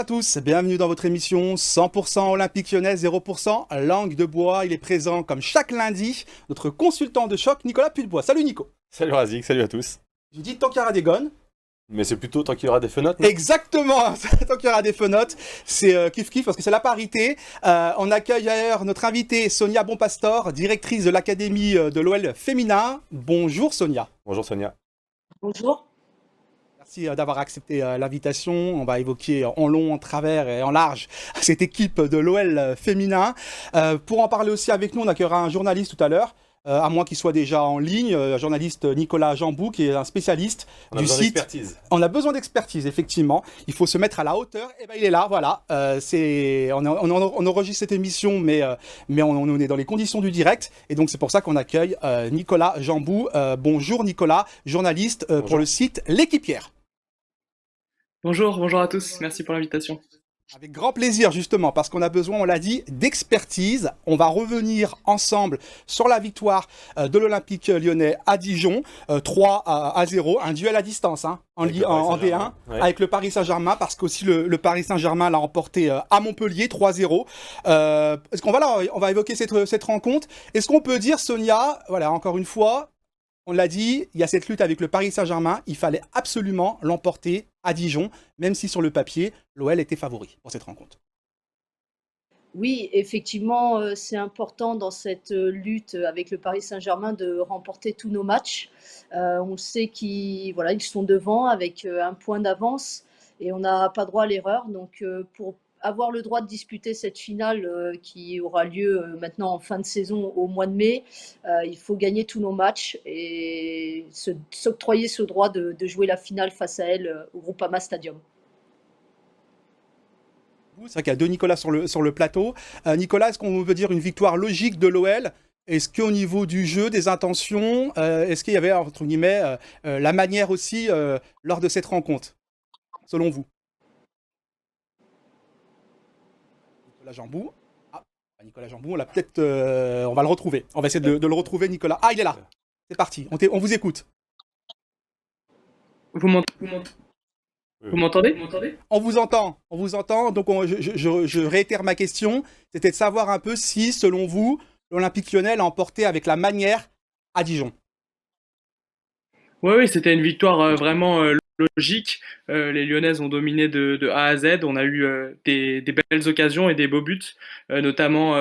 à tous, bienvenue dans votre émission 100% Olympique Lyonnais, 0% langue de bois. Il est présent comme chaque lundi, notre consultant de choc Nicolas Pudebois. Salut Nico. Salut Razik, salut à tous. Je dis tant qu'il y aura des gones. Mais c'est plutôt tant qu'il y aura des fenotes. Exactement, tant qu'il y aura des fenotes, c'est kiff-kiff parce que c'est la parité. On accueille d'ailleurs notre invitée Sonia Bonpastor, directrice de l'Académie de l'OL féminin. Bonjour Sonia. Bonjour Sonia. Bonjour. Merci d'avoir accepté l'invitation. On va évoquer en long, en travers et en large cette équipe de l'OL féminin. Pour en parler aussi avec nous, on accueillera un journaliste tout à l'heure, à moins qu'il soit déjà en ligne, un journaliste Nicolas Jambou, qui est un spécialiste du site. On a besoin d'expertise, effectivement. Il faut se mettre à la hauteur. Et ben il est là, voilà. On enregistre cette émission, mais on est dans les conditions du direct. Et donc c'est pour ça qu'on accueille Nicolas Jambou. Bonjour Nicolas, journaliste pour le site L'Équipière. Bonjour à tous, merci pour l'invitation. Avec grand plaisir justement, parce qu'on a besoin, on l'a dit, d'expertise. On va revenir ensemble sur la victoire de l'Olympique Lyonnais à Dijon, 3-0, un duel à distance en D1 avec le Paris Saint-Germain, parce qu'aussi le Paris Saint-Germain l'a remporté à Montpellier, 3-0. Est-ce qu'on on va évoquer cette rencontre. Est-ce qu'on peut dire, Sonia, voilà, encore une fois, on l'a dit, il y a cette lutte avec le Paris Saint-Germain, il fallait absolument l'emporter à Dijon, même si sur le papier, l'OL était favori pour cette rencontre. Oui, effectivement, c'est important dans cette lutte avec le Paris Saint-Germain de remporter tous nos matchs. On sait qu'ils sont devant avec un point d'avance et on n'a pas droit à l'erreur. Donc, pour avoir le droit de disputer cette finale qui aura lieu maintenant en fin de saison au mois de mai, il faut gagner tous nos matchs et s'octroyer ce droit de jouer la finale face à elle au Groupama Stadium. C'est vrai qu'il y a deux Nicolas sur le plateau. Nicolas, est-ce qu'on veut dire une victoire logique de l'OL ? Est-ce qu'au niveau du jeu, des intentions, est-ce qu'il y avait, entre guillemets, la manière aussi lors de cette rencontre, selon vous ? Nicolas Jambou. Nicolas Jambou, on l'a peut-être. On va le retrouver. On va essayer de le retrouver, Nicolas. Ah, il est là. C'est parti. On vous écoute. Vous m'entendez ? On vous entend. Donc, je réitère ma question. C'était de savoir un peu si, selon vous, l'Olympique Lyonnais l'a emporté avec la manière à Dijon. Oui, c'était une victoire vraiment logique. Les Lyonnaises ont dominé de A à Z. On a eu des belles occasions et des beaux buts, notamment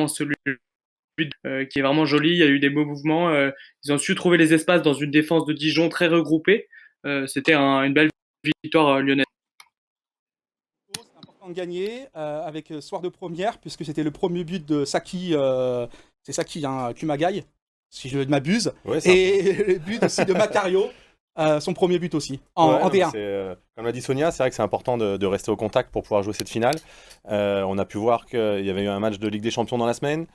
celui qui est vraiment joli. Il y a eu des beaux mouvements. Ils ont su trouver les espaces dans une défense de Dijon très regroupée. C'était une belle victoire lyonnaise. C'est important de gagner avec soir de première, puisque c'était le premier but de Saki. C'est Saki, Kumagai, si je ne m'abuse. Ouais, et le but aussi de Macario. Son premier but aussi, en D1. Comme l'a dit Sonia, c'est vrai que c'est important de rester au contact pour pouvoir jouer cette finale. On a pu voir qu'il y avait eu un match de Ligue des Champions dans la semaine.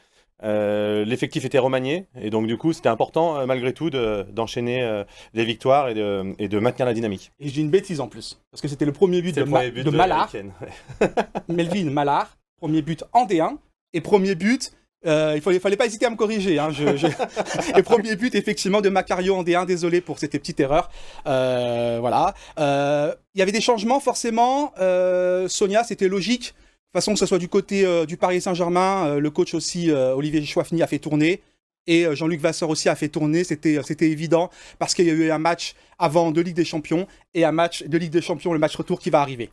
L'effectif était remanié et donc du coup c'était important malgré tout d'enchaîner les victoires et de maintenir la dynamique. Et j'ai une bêtise en plus, parce que c'était le premier but de Malard. Melvin Malard, premier but en D1 et premier but. Il fallait pas hésiter à me corriger. Et premier but, effectivement, de Macario en D1. Désolé pour cette petite erreur. Voilà. Il y avait des changements, forcément. Sonia, c'était logique. De toute façon, que ce soit du côté du Paris Saint-Germain, le coach aussi, Olivier Chouafny, a fait tourner. Et Jean-Luc Vasseur aussi a fait tourner. C'était évident parce qu'il y a eu un match avant de Ligue des Champions et un match de Ligue des Champions, le match retour qui va arriver.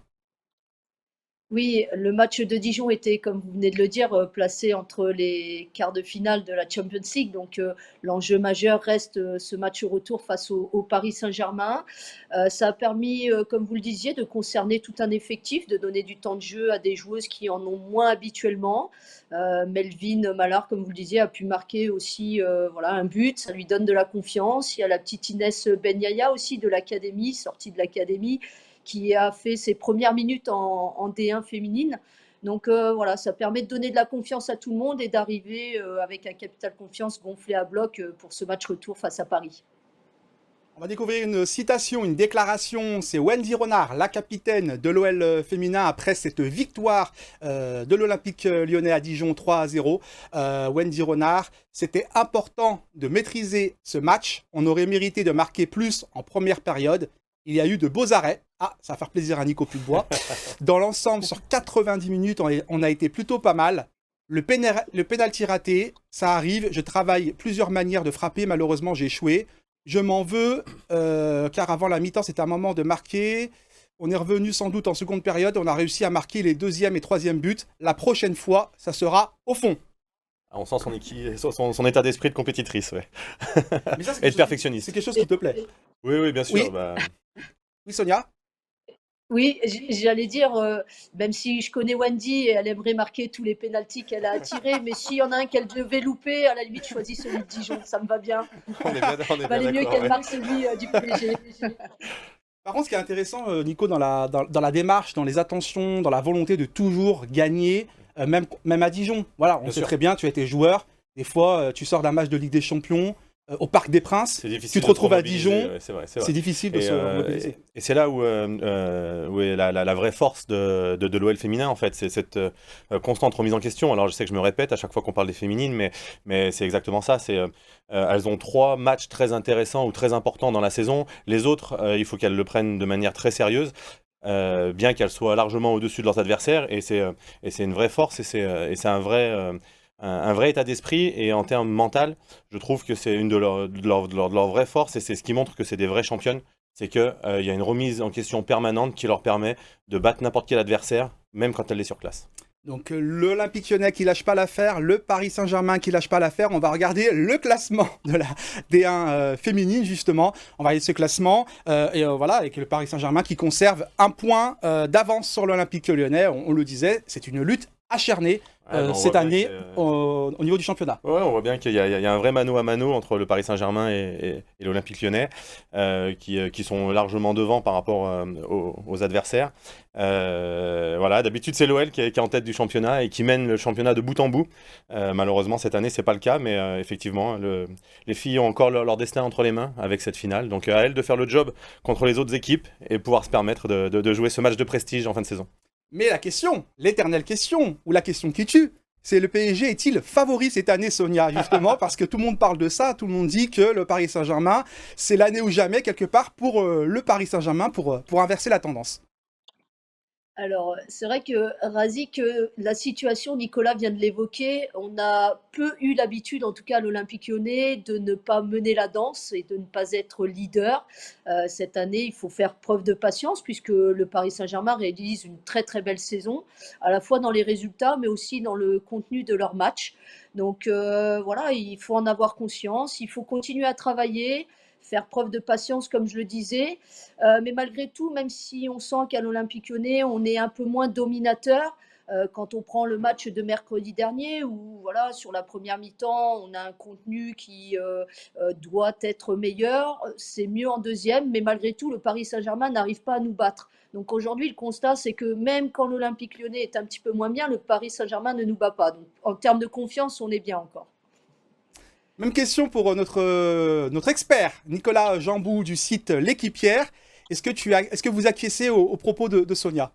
Oui, le match de Dijon était, comme vous venez de le dire, placé entre les quarts de finale de la Champions League. Donc, l'enjeu majeur reste ce match retour face au Paris Saint-Germain. Ça a permis, comme vous le disiez, de concerner tout un effectif, de donner du temps de jeu à des joueuses qui en ont moins habituellement. Melvin Malard, comme vous le disiez, a pu marquer aussi un but. Ça lui donne de la confiance. Il y a la petite Inès Benyaya aussi de l'académie, sortie de l'académie, qui a fait ses premières minutes en D1 féminine. Donc ça permet de donner de la confiance à tout le monde et d'arriver avec un capital confiance gonflé à bloc pour ce match retour face à Paris. On va découvrir une citation, une déclaration. C'est Wendy Renard, la capitaine de l'OL féminin, après cette victoire de l'Olympique Lyonnais à Dijon 3-0. Wendy Renard, c'était important de maîtriser ce match. On aurait mérité de marquer plus en première période. Il y a eu de beaux arrêts. Ah, ça va faire plaisir à Nico Pulbois. Dans l'ensemble, sur 90 minutes, on a été plutôt pas mal. Le pénalty raté, ça arrive. Je travaille plusieurs manières de frapper. Malheureusement, j'ai échoué. Je m'en veux, car avant la mi-temps, c'était un moment de marquer. On est revenu sans doute en seconde période. On a réussi à marquer les 2e et 3e buts. La prochaine fois, ça sera au fond. On sent son état d'esprit de compétitrice, ouais. Mais ça, et de perfectionniste. C'est quelque chose qui te plaît? Oui, bien sûr. Oui, oui Sonia? Oui, j'allais dire, même si je connais Wendy, elle aimerait marquer tous les pénaltys qu'elle a attirés, mais s'il y en a un qu'elle devait louper, à la limite, choisis celui de Dijon, ça me va bien. On est bien valait mieux qu'elle marque celui du PSG. Par contre, ce qui est intéressant, Nico, dans la démarche, dans les attentions, dans la volonté de toujours gagner, même à Dijon. Voilà, on sait très bien, tu as été joueur. Des fois, tu sors d'un match de Ligue des Champions, au Parc des Princes, tu te retrouves à Dijon, ouais, c'est vrai. C'est difficile de se mobiliser. Et c'est là où est la vraie force de l'OL féminin, en fait, c'est cette constante remise en question. Alors je sais que je me répète à chaque fois qu'on parle des féminines, mais c'est exactement ça. Elles ont 3 matchs très intéressants ou très importants dans la saison. Les autres, il faut qu'elles le prennent de manière très sérieuse. Bien qu'elles soient largement au-dessus de leurs adversaires, et c'est une vraie force, et c'est un vrai état d'esprit, et en termes mental, je trouve que c'est une de leurs vraies forces, et c'est ce qui montre que c'est des vraies championnes, c'est qu'il y a une remise en question permanente qui leur permet de battre n'importe quel adversaire, même quand elle est sur classe. Donc l'Olympique Lyonnais qui lâche pas l'affaire, le Paris Saint-Germain qui lâche pas l'affaire. On va regarder le classement de la D1 féminine justement. On va regarder ce classement voilà, avec le Paris Saint-Germain qui conserve 1 point d'avance sur l'Olympique Lyonnais. On le disait, c'est une lutte acharnée cette année au niveau du championnat. Ouais, on voit bien qu'il y a un vrai mano à mano entre le Paris Saint-Germain et l'Olympique Lyonnais qui sont largement devant par rapport aux adversaires. Voilà, d'habitude c'est l'OL qui est en tête du championnat et qui mène le championnat de bout en bout. Malheureusement cette année c'est pas le cas, mais effectivement les filles ont encore leur destin entre les mains avec cette finale. Donc à elles de faire le job contre les autres équipes et pouvoir se permettre de jouer ce match de prestige en fin de saison. Mais la question, l'éternelle question, ou la question qui tue, c'est le PSG est-il favori cette année, Sonia, justement, parce que tout le monde parle de ça, tout le monde dit que le Paris Saint-Germain, c'est l'année ou jamais, quelque part, pour le Paris Saint-Germain, pour inverser la tendance. Alors, c'est vrai que Razik, la situation, Nicolas vient de l'évoquer, on a peu eu l'habitude, en tout cas à l'Olympique Lyonnais, de ne pas mener la danse et de ne pas être leader. Cette année, il faut faire preuve de patience puisque le Paris Saint-Germain réalise une très très belle saison, à la fois dans les résultats, mais aussi dans le contenu de leur match. Donc voilà, il faut en avoir conscience, il faut continuer à travailler, faire preuve de patience, comme je le disais. Mais malgré tout, même si on sent qu'à l'Olympique Lyonnais, on est un peu moins dominateur, quand on prend le match de mercredi dernier, où voilà, sur la première mi-temps, on a un contenu qui doit être meilleur, c'est mieux en deuxième, mais malgré tout, le Paris Saint-Germain n'arrive pas à nous battre. Donc aujourd'hui, le constat, c'est que même quand l'Olympique Lyonnais est un petit peu moins bien, le Paris Saint-Germain ne nous bat pas. Donc en termes de confiance, on est bien encore. Même question pour notre expert, Nicolas Jambou du site L'Équipière. Est-ce que vous acquiescez aux propos de Sonia?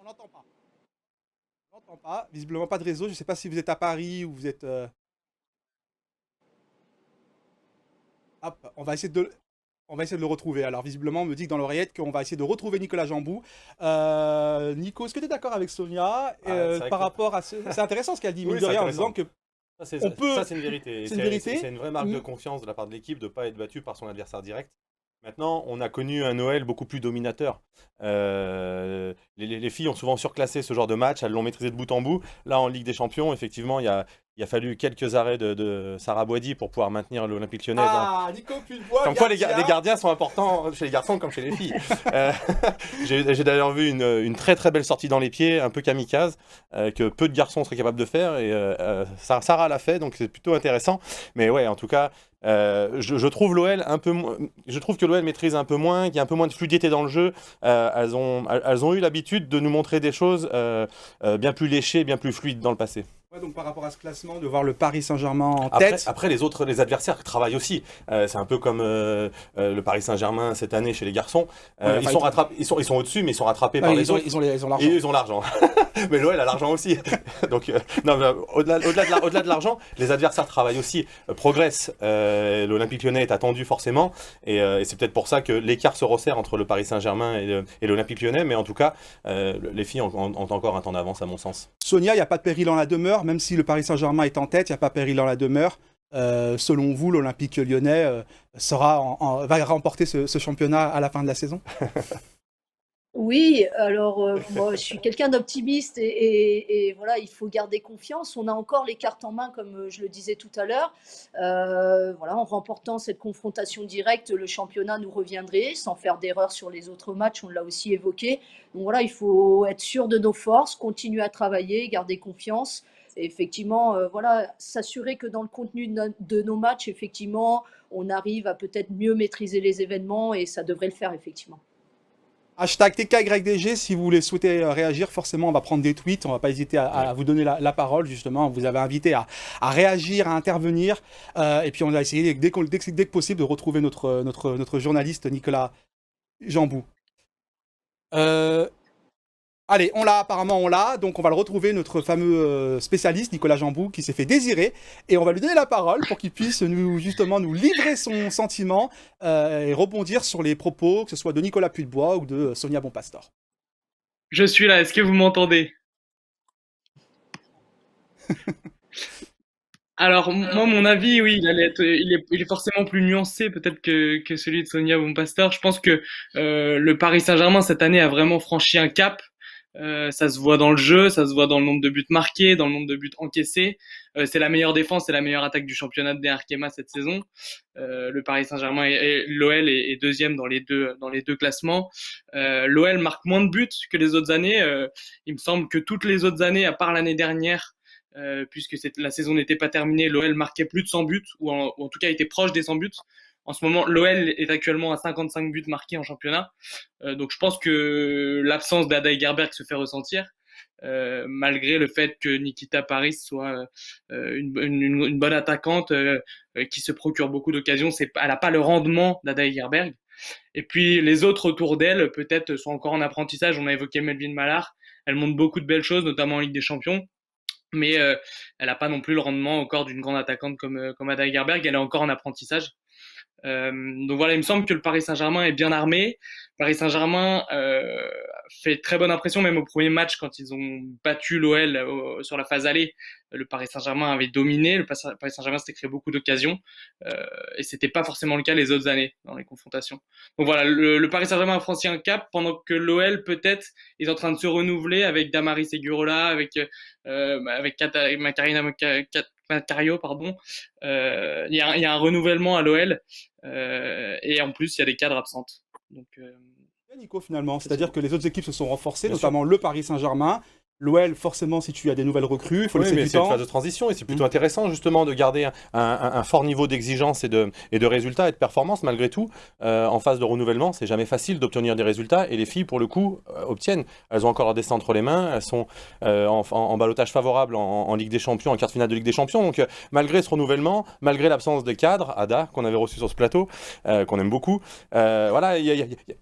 On n'entend pas. On n'entend pas. Visiblement pas de réseau. Je ne sais pas si vous êtes à Paris ou vous êtes... Hop, on va essayer de le retrouver. Alors, visiblement, on me dit que dans l'oreillette qu'on va essayer de retrouver Nicolas Jambou. Nico, est-ce que tu es d'accord avec Sonia par rapport à... C'est intéressant ce qu'elle dit, mine de rien, en disant que... Ça, c'est une vérité. C'est une vraie marque de confiance de la part de l'équipe de ne pas être battue par son adversaire direct. Maintenant, on a connu un Noël beaucoup plus dominateur. Les filles ont souvent surclassé ce genre de match, elles l'ont maîtrisé de bout en bout. Là, en Ligue des Champions, effectivement, il a fallu quelques arrêts de Sarah Boidi pour pouvoir maintenir l'Olympique Lyonnais. Nico Pulbois, comme quoi les gardiens sont importants chez les garçons comme chez les filles. J'ai d'ailleurs vu une très très belle sortie dans les pieds, un peu kamikaze, que peu de garçons seraient capables de faire, et Sarah l'a fait, donc c'est plutôt intéressant. Mais ouais, en tout cas, je trouve que l'OL maîtrise un peu moins, qu'il y a un peu moins de fluidité dans le jeu. Elles ont eu l'habitude de nous montrer des choses bien plus léchées, bien plus fluides dans le passé. Ouais, donc par rapport à ce classement, de voir le Paris Saint-Germain en tête. Après, les adversaires travaillent aussi. C'est un peu comme le Paris Saint-Germain cette année chez les garçons. Ils sont au-dessus, mais ils sont rattrapés par les autres. Ils ont l'argent. Et ils ont l'argent. Mais l'OL a l'argent aussi. Donc, non, mais au-delà de l'argent, les adversaires travaillent aussi, progressent. L'Olympique Lyonnais est attendu forcément. Et c'est peut-être pour ça que l'écart se resserre entre le Paris Saint-Germain et l'Olympique Lyonnais. Mais en tout cas, les filles ont encore un temps d'avance, à mon sens. Sonia, il n'y a pas de péril en la demeure. Même si le Paris Saint-Germain est en tête, il n'y a pas péril en la demeure. Selon vous, l'Olympique Lyonnais va remporter ce championnat à la fin de la saison? Oui, alors moi je suis quelqu'un d'optimiste et voilà, il faut garder confiance. On a encore les cartes en main, comme je le disais tout à l'heure. Voilà, en remportant cette confrontation directe, le championnat nous reviendrait sans faire d'erreur sur les autres matchs, on l'a aussi évoqué. Donc voilà, il faut être sûr de nos forces, continuer à travailler, garder confiance. Et effectivement, voilà, s'assurer que dans le contenu de nos matchs, effectivement, on arrive à peut-être mieux maîtriser les événements et ça devrait le faire, effectivement. Hashtag TKYDG, si vous voulez souhaiter réagir, forcément on va prendre des tweets, on va pas hésiter à vous donner la parole justement, vous avez invité à réagir, à intervenir, et puis on va essayer dès que possible de retrouver notre journaliste Nicolas Jambou. Allez, apparemment on l'a, donc on va le retrouver, notre fameux spécialiste Nicolas Jambou qui s'est fait désirer, et on va lui donner la parole pour qu'il puisse nous livrer son sentiment et rebondir sur les propos, que ce soit de Nicolas Puybois ou de Sonia Bonpastor. Je suis là, est-ce que vous m'entendez? Alors, moi, mon avis, oui, il est forcément plus nuancé peut-être que celui de Sonia Bonpastor. Je pense que le Paris Saint-Germain, cette année, a vraiment franchi un cap. Ça se voit dans le jeu, ça se voit dans le nombre de buts marqués, dans le nombre de buts encaissés. C'est la meilleure défense et la meilleure attaque du championnat de Arkema cette saison. Le Paris Saint-Germain et l'OL est deuxième dans les deux classements. L'OL marque moins de buts que les autres années. Il me semble que toutes les autres années, à part l'année dernière, puisque la saison n'était pas terminée, l'OL marquait plus de 100 buts, ou en tout cas était proche des 100 buts. En ce moment, l'OL est actuellement à 55 buts marqués en championnat. Donc je pense que l'absence d'Ada Hegerberg se fait ressentir, malgré le fait que Nikita Paris soit une bonne attaquante qui se procure beaucoup d'occasions. Elle n'a pas le rendement d'Ada Hegerberg. Et puis les autres autour d'elle, peut-être, sont encore en apprentissage. On a évoqué Melvin Mallard. Elle montre beaucoup de belles choses, notamment en Ligue des Champions. Mais elle n'a pas non plus le rendement encore d'une grande attaquante comme Ada Hegerberg. Elle est encore en apprentissage. Donc voilà, il me semble que le Paris Saint-Germain est bien armé. Paris Saint-Germain fait très bonne impression, même au premier match quand ils ont battu l'OL sur la phase aller. Le Paris Saint-Germain avait dominé, le Paris Saint-Germain s'était créé beaucoup d'occasions et c'était pas forcément le cas les autres années dans les confrontations. Donc voilà, le Paris Saint-Germain a franchi un cap pendant que l'OL peut-être est en train de se renouveler avec Damaris Segurola, avec Macarena Macario, pardon. Il y a un renouvellement à l'OL et en plus il y a des cadres absentes. Donc Nico, finalement, c'est-à-dire que les autres équipes se sont renforcées, notamment le Paris Saint-Germain. L'OL, forcément, si tu as des nouvelles recrues, il faut laisser du temps. C'est une phase de transition et c'est plutôt intéressant justement de garder un fort niveau d'exigence et de résultats et de performance malgré tout. En phase de renouvellement, c'est jamais facile d'obtenir des résultats et les filles, pour le coup, obtiennent. Elles ont encore leur destin entre les mains, elles sont en ballottage favorable en Ligue des Champions, en quart de finale de Ligue des Champions. Donc malgré ce renouvellement, malgré l'absence de cadre, Ada, qu'on avait reçu sur ce plateau, qu'on aime beaucoup, voilà, il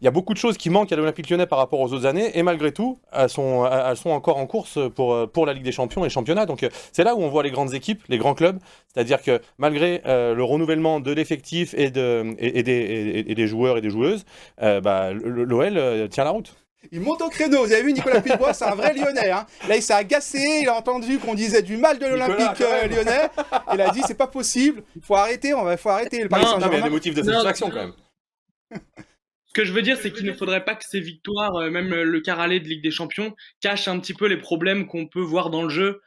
y a beaucoup de choses qui manquent à l'Olympique Lyonnais par rapport aux autres années et malgré tout, elles sont encore en course pour la Ligue des Champions et championnat. Donc c'est là où on voit les grandes équipes, les grands clubs, c'est-à-dire que malgré le renouvellement de l'effectif et des joueurs et des joueuses, l'OL tient la route. Il monte au créneau, vous avez vu Nicolas Puybois, c'est un vrai Lyonnais. Hein. Là il s'est agacé, il a entendu qu'on disait du mal de l'Olympique Lyonnais. Il a dit c'est pas possible, il faut arrêter le Paris Saint-Germain. Non, mais il y a des motifs de satisfaction quand même. Ce que je veux dire, c'est qu'il ne faudrait pas que ces victoires, même le quart aller de Ligue des Champions, cachent un petit peu les problèmes qu'on peut voir dans le jeu.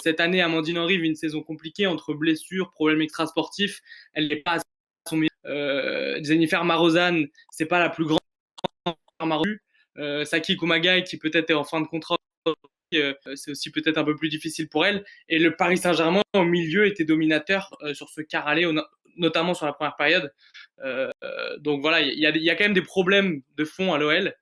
Cette année, Amandine Henry vit une saison compliquée entre blessures, problèmes extrasportifs. Elle n'est pas à son meilleur. Jennifer Marozan, c'est pas la plus grande Maru. Saki Kumagai, qui peut-être est en fin de contrat, c'est aussi peut-être un peu plus difficile pour elle. Et le Paris Saint-Germain, au milieu, était dominateur sur ce quart aller, notamment sur la première période. Donc voilà, il y a quand même des problèmes de fond à l'OL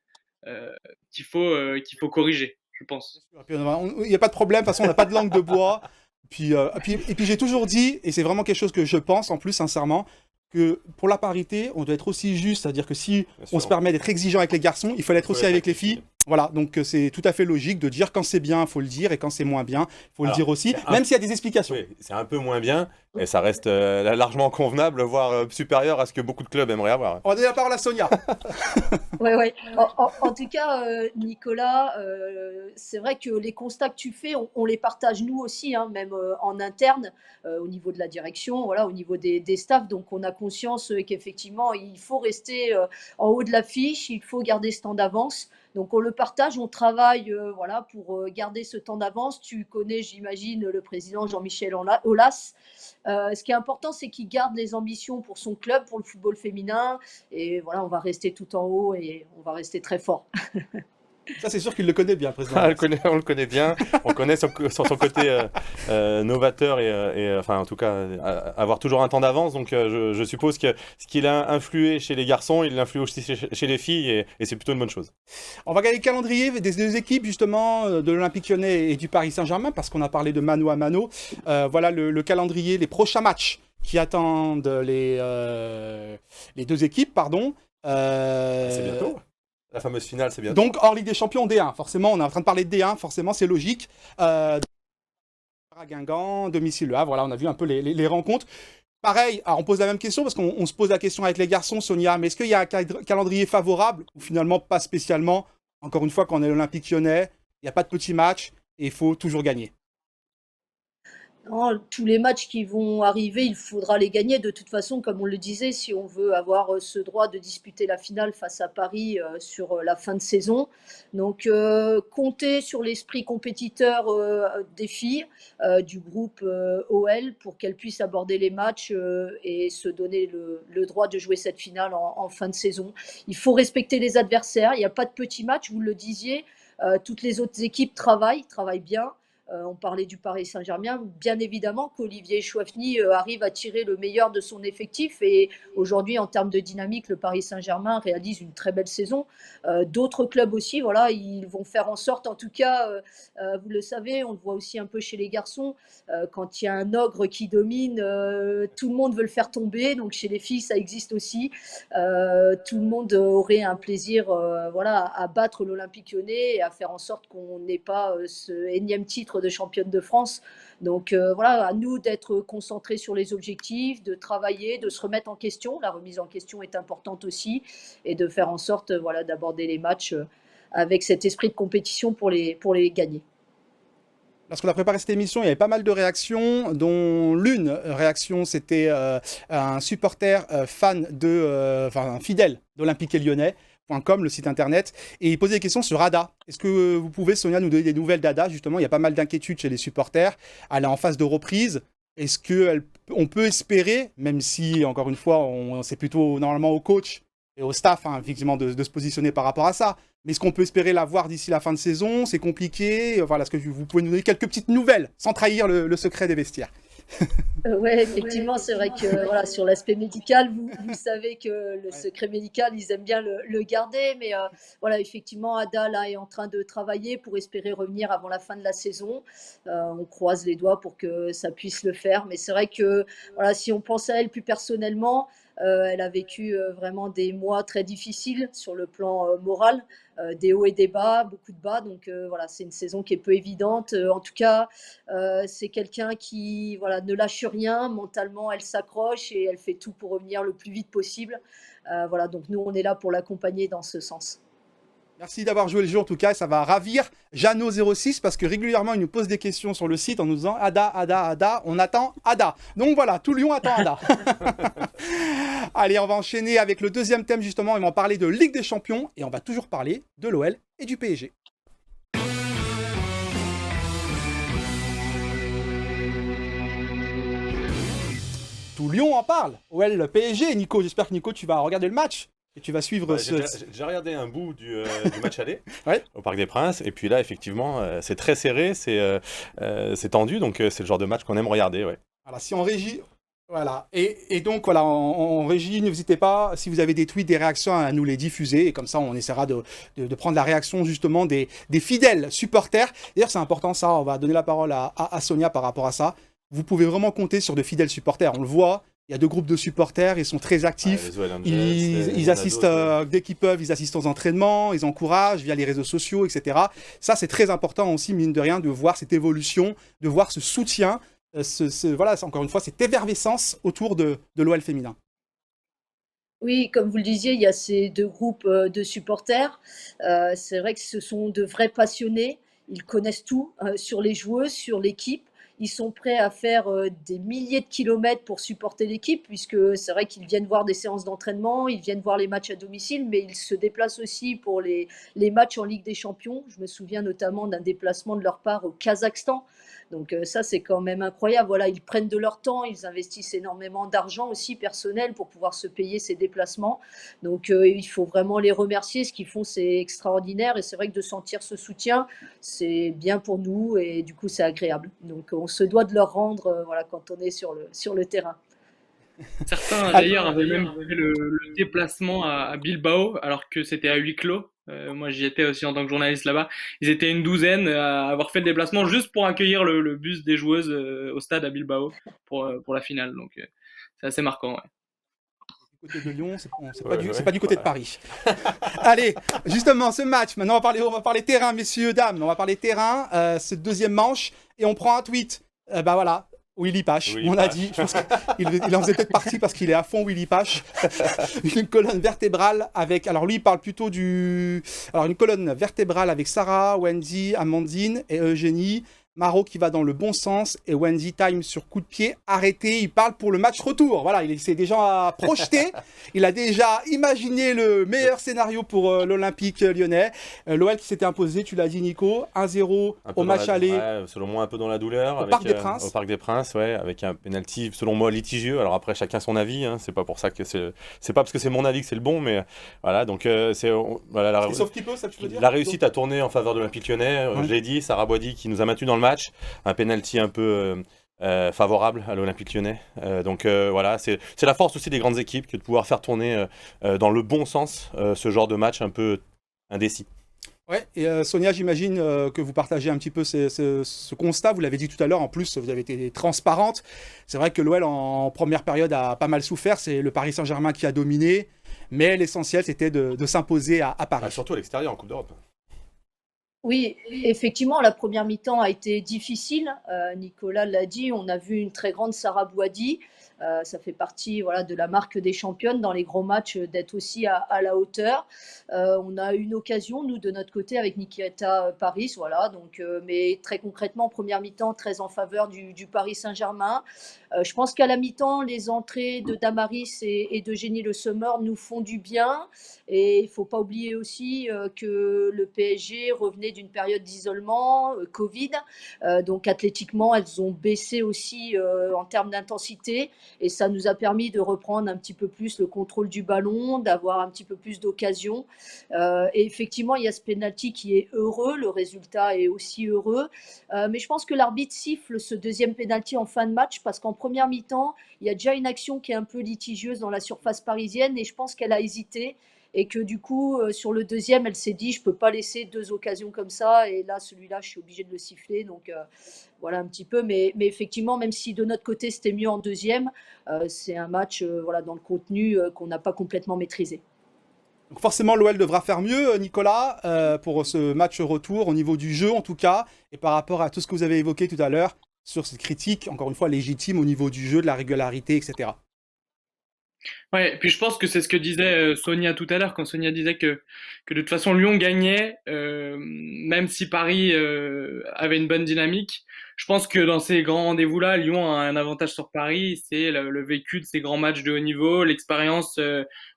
qu'il faut corriger. je pense. Il n'y a pas de problème, de toute façon, on n'a pas de langue de bois. Et puis j'ai toujours dit, et c'est vraiment quelque chose que je pense en plus, sincèrement, que pour la parité, on doit être aussi juste. C'est-à-dire que si on se permet d'être exigeant avec les garçons, il faut l'être aussi avec les filles. Voilà, donc c'est tout à fait logique de dire quand c'est bien, il faut le dire, et quand c'est moins bien, il faut le dire aussi, même s'il y a des explications. Oui, c'est un peu moins bien, et ça reste largement convenable, voire supérieur à ce que beaucoup de clubs aimeraient avoir. On va donner la parole à Sonia. Ouais. En tout cas, Nicolas, c'est vrai que les constats que tu fais, on les partage nous aussi, hein, même en interne, au niveau de la direction, voilà, au niveau des staffs. Donc, on a conscience qu'effectivement, il faut rester en haut de l'affiche, il faut garder ce temps d'avance. Donc, on le partage, on travaille voilà, pour garder ce temps d'avance. Tu connais, j'imagine, le président Jean-Michel Aulas. Ce qui est important, c'est qu'il garde les ambitions pour son club, pour le football féminin. Et voilà, on va rester tout en haut et on va rester très fort. Ça, c'est sûr qu'il le connaît bien, le président. On le connaît bien, on connaît son côté novateur et enfin, en tout cas, avoir toujours un temps d'avance. Donc, je suppose que ce qu'il a influé chez les garçons, il l'influe aussi chez les filles et c'est plutôt une bonne chose. On va regarder le calendrier des deux équipes, justement, de l'Olympique Lyonnais et du Paris Saint-Germain, parce qu'on a parlé de mano à mano. Voilà le calendrier, les prochains matchs qui attendent les deux équipes, pardon. C'est bientôt. La fameuse finale, c'est bientôt. Donc, hors Ligue des Champions, D1. Forcément, on est en train de parler de D1. Forcément, c'est logique. À Guingamp, domicile Le Havre. Voilà, on a vu un peu les rencontres. Pareil, alors on pose la même question parce qu'on se pose la question avec les garçons, Sonia. Mais est-ce qu'il y a un calendrier favorable ou finalement pas spécialement? Encore une fois, quand on est l'Olympique Lyonnais, il n'y a pas de petits matchs et il faut toujours gagner. Non, tous les matchs qui vont arriver, il faudra les gagner. De toute façon, comme on le disait, si on veut avoir ce droit de disputer la finale face à Paris sur la fin de saison. Donc, compter sur l'esprit compétiteur des filles du groupe OL pour qu'elles puissent aborder les matchs et se donner le droit de jouer cette finale en fin de saison. Il faut respecter les adversaires. Il n'y a pas de petits matchs, vous le disiez. Toutes les autres équipes travaillent bien. On parlait du Paris Saint-Germain. Bien évidemment qu'Olivier Chouafny arrive à tirer le meilleur de son effectif. Et aujourd'hui, en termes de dynamique, le Paris Saint-Germain réalise une très belle saison. D'autres clubs aussi, voilà, ils vont faire en sorte, en tout cas, vous le savez, on le voit aussi un peu chez les garçons, quand il y a un ogre qui domine, tout le monde veut le faire tomber. Donc chez les filles, ça existe aussi. Tout le monde aurait un plaisir voilà, à battre l'Olympique Lyonnais et à faire en sorte qu'on n'ait pas ce énième titre de championne de France. Donc voilà, à nous d'être concentrés sur les objectifs, de travailler, de se remettre en question. La remise en question est importante aussi et de faire en sorte voilà, d'aborder les matchs avec cet esprit de compétition pour les gagner. Lorsqu'on a préparé cette émission, il y avait pas mal de réactions, dont l'une réaction, c'était un supporter fan un fidèle d'Olympique Lyonnais.com, le site internet, et il posait des questions sur Ada. Est-ce que vous pouvez, Sonia, nous donner des nouvelles d'Ada? Justement, il y a pas mal d'inquiétudes chez les supporters. Elle est en phase de reprise. Est-ce qu'on peut espérer, même si, encore une fois, c'est plutôt normalement au coach et au staff, hein, effectivement, de se positionner par rapport à ça. Mais est-ce qu'on peut espérer la voir d'ici la fin de saison? C'est compliqué. Voilà, est-ce que vous pouvez nous donner quelques petites nouvelles, sans trahir le secret des vestiaires? Oui, effectivement, c'est vrai que voilà, sur l'aspect médical, vous savez que le secret médical, ils aiment bien le garder. Mais voilà, effectivement, Ada là, est en train de travailler pour espérer revenir avant la fin de la saison. On croise les doigts pour que ça puisse le faire. Mais c'est vrai que voilà, si on pense à elle plus personnellement, elle a vécu vraiment des mois très difficiles sur le plan moral, des hauts et des bas, beaucoup de bas. Donc voilà, c'est une saison qui est peu évidente. En tout cas, c'est quelqu'un qui voilà, ne lâche rien. Mentalement, elle s'accroche et elle fait tout pour revenir le plus vite possible. Voilà, donc nous, on est là pour l'accompagner dans ce sens. Merci d'avoir joué le jeu en tout cas, ça va ravir Jeannot06 parce que régulièrement il nous pose des questions sur le site en nous disant Ada, on attend Ada. Donc voilà, tout Lyon attend Ada. Allez, on va enchaîner avec le deuxième thème justement, on va parler de Ligue des Champions et on va toujours parler de l'OL et du PSG. Tout Lyon en parle, OL, PSG. Nico, j'espère que Nico tu vas regarder le match. Et tu vas suivre J'ai regardé un bout du match aller ouais. Au Parc des Princes. Et puis là, effectivement, c'est très serré, c'est tendu. Donc, c'est le genre de match qu'on aime regarder. Ouais. Alors, si en régie, Voilà. Et donc, voilà, en régie, n'hésitez pas, si vous avez des tweets, des réactions, à nous les diffuser. Et comme ça, on essaiera de prendre la réaction justement des fidèles supporters. D'ailleurs, c'est important ça. On va donner la parole à Sonia par rapport à ça. Vous pouvez vraiment compter sur de fidèles supporters. On le voit. Il y a 2 groupes de supporters, ils sont très actifs. Ils assistent dès qu'ils peuvent, ils assistent aux entraînements, ils encouragent via les réseaux sociaux, etc. Ça, c'est très important aussi, mine de rien, de voir cette évolution, de voir ce soutien. Voilà, encore une fois, cette effervescence autour de l'OL féminin. Oui, comme vous le disiez, il y a ces 2 groupes de supporters. C'est vrai que ce sont de vrais passionnés. Ils connaissent tout sur les joueuses, sur l'équipe. Ils sont prêts à faire des milliers de kilomètres pour supporter l'équipe, puisque c'est vrai qu'ils viennent voir des séances d'entraînement, ils viennent voir les matchs à domicile, mais ils se déplacent aussi pour les matchs en Ligue des Champions. Je me souviens notamment d'un déplacement de leur part au Kazakhstan. Donc ça, c'est quand même incroyable. Voilà, ils prennent de leur temps, ils investissent énormément d'argent aussi personnel pour pouvoir se payer ces déplacements. Donc il faut vraiment les remercier. Ce qu'ils font, c'est extraordinaire. Et c'est vrai que de sentir ce soutien, c'est bien pour nous et du coup, c'est agréable. Donc on se doit de leur rendre voilà, quand on est sur le terrain. Certains d'ailleurs avaient même fait le déplacement à Bilbao alors que c'était à huis clos. Moi j'y étais aussi en tant que journaliste là-bas. Ils étaient une douzaine à avoir fait le déplacement juste pour accueillir le bus des joueuses au stade à Bilbao pour la finale. Donc c'est assez marquant. Ouais. Du côté de Lyon, c'est pas du côté de Paris. Allez, justement, ce match, maintenant on va parler terrain, messieurs, dames. On va parler terrain, ce deuxième manche, et on prend un tweet. Bah voilà, Willy Pache, on a dit. Je pense qu'il en faisait peut-être partie parce qu'il est à fond Willy Pache. Une colonne vertébrale avec. Alors lui, il parle plutôt du. Alors une colonne vertébrale avec Sarah, Wendy, Amandine et Eugénie. Maro qui va dans le bon sens et Wendy time sur coup de pied arrêté. Il parle pour le match retour. Voilà, il s'est déjà projeté. Il a déjà imaginé le meilleur scénario pour l'Olympique lyonnais. L'OL qui s'était imposé, tu l'as dit Nico, 1-0 au match aller. Ouais, selon moi un peu dans la douleur. Au Parc des Princes. Au Parc des Princes, ouais, avec un penalty selon moi litigieux. Alors après chacun son avis. Hein. C'est pas pour ça que c'est pas parce que c'est mon avis que c'est le bon, mais voilà. Donc voilà. Sauf qui peut, ça tu veux dire. La réussite a tourné en faveur de l'Olympique lyonnais. Je l'ai dit, Sarah Boidi qui nous a maintenu dans le match, un penalty un peu favorable à l'Olympique lyonnais. Donc voilà, c'est la force aussi des grandes équipes que de pouvoir faire tourner dans le bon sens ce genre de match un peu indécis. Ouais, et Sonia, j'imagine que vous partagez un petit peu ce constat. Vous l'avez dit tout à l'heure, en plus, vous avez été transparente. C'est vrai que l'OL en première période a pas mal souffert. C'est le Paris Saint-Germain qui a dominé. Mais l'essentiel, c'était de s'imposer à Paris. Surtout à l'extérieur, en Coupe d'Europe. Oui, effectivement, la première mi-temps a été difficile. Nicolas l'a dit, on a vu une très grande Sarah Boidi. Ça fait partie voilà, de la marque des championnes dans les gros matchs d'être aussi à la hauteur. On a eu une occasion, nous, de notre côté, avec Nikita Paris. Voilà, donc, mais très concrètement, première mi-temps, très en faveur du Paris Saint-Germain. Je pense qu'à la mi-temps, les entrées de Damaris et d'Eugénie Le Sommer nous font du bien. Et il ne faut pas oublier aussi que le PSG revenait d'une période d'isolement, Covid. Donc athlétiquement, elles ont baissé aussi en termes d'intensité. Et ça nous a permis de reprendre un petit peu plus le contrôle du ballon, d'avoir un petit peu plus d'occasions. Et effectivement, il y a ce penalty qui est heureux. Le résultat est aussi heureux. Mais je pense que l'arbitre siffle ce deuxième penalty en fin de match parce qu'en première mi-temps, il y a déjà une action qui est un peu litigieuse dans la surface parisienne et je pense qu'elle a hésité et que du coup, sur le deuxième, elle s'est dit, je ne peux pas laisser 2 occasions comme ça et là, celui-là, je suis obligée de le siffler. Donc voilà un petit peu, mais effectivement, même si de notre côté, c'était mieux en deuxième, c'est un match voilà, dans le contenu qu'on n'a pas complètement maîtrisé. Donc forcément, l'OL devra faire mieux, Nicolas, pour ce match retour, au niveau du jeu en tout cas, et par rapport à tout ce que vous avez évoqué tout à l'heure, sur cette critique, encore une fois, légitime au niveau du jeu, de la régularité, etc. Ouais, et puis je pense que c'est ce que disait Sonia tout à l'heure, quand Sonia disait que de toute façon Lyon gagnait, même si Paris avait une bonne dynamique. Je pense que dans ces grands rendez-vous-là, Lyon a un avantage sur Paris, c'est le vécu de ces grands matchs de haut niveau, l'expérience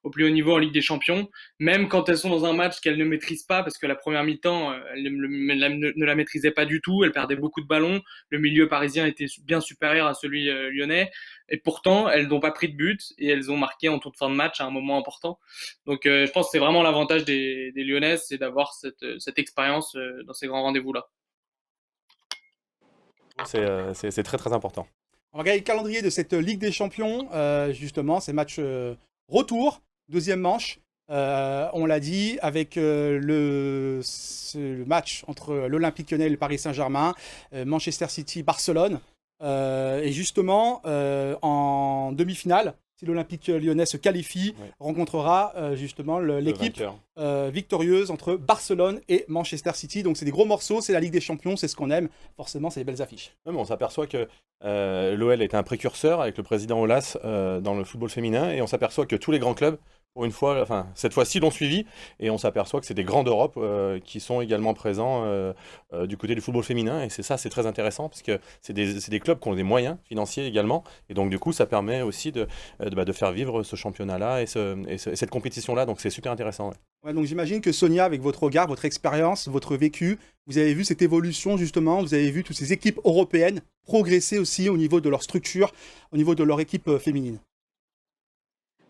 au plus haut niveau en Ligue des Champions. Même quand elles sont dans un match qu'elles ne maîtrisent pas, parce que la première mi-temps, elles ne la maîtrisaient pas du tout, elles perdaient beaucoup de ballons, le milieu parisien était bien supérieur à celui lyonnais. Et pourtant, elles n'ont pas pris de but et elles ont marqué en toute fin de match à un moment important. Donc, je pense que c'est vraiment l'avantage des Lyonnaises, c'est d'avoir cette expérience dans ces grands rendez-vous-là. C'est très très important. On va regarder le calendrier de cette Ligue des Champions. Justement, c'est match retour, deuxième manche. On l'a dit, avec le match entre l'Olympique Lyonnais et le Paris Saint-Germain, Manchester City, Barcelone. Et justement, en demi-finale, si l'Olympique Lyonnais se qualifie, rencontrera justement l'équipe victorieuse entre Barcelone et Manchester City. Donc c'est des gros morceaux, c'est la Ligue des Champions, c'est ce qu'on aime. Forcément, c'est des belles affiches. Ouais, mais on s'aperçoit que l'OL est un précurseur avec le président Aulas dans le football féminin, et on s'aperçoit que tous les grands clubs, pour une fois, enfin cette fois-ci, l'ont suivi, et on s'aperçoit que c'est des grands d'Europe qui sont également présents du côté du football féminin, et c'est très intéressant parce que c'est des clubs qui ont des moyens financiers également, et donc du coup ça permet aussi de faire vivre ce championnat-là et cette compétition-là, donc c'est super intéressant. Ouais, donc j'imagine que Sonia, avec votre regard, votre expérience, votre vécu, vous avez vu cette évolution justement, vous avez vu toutes ces équipes européennes progresser aussi au niveau de leur structure, au niveau de leur équipe féminine.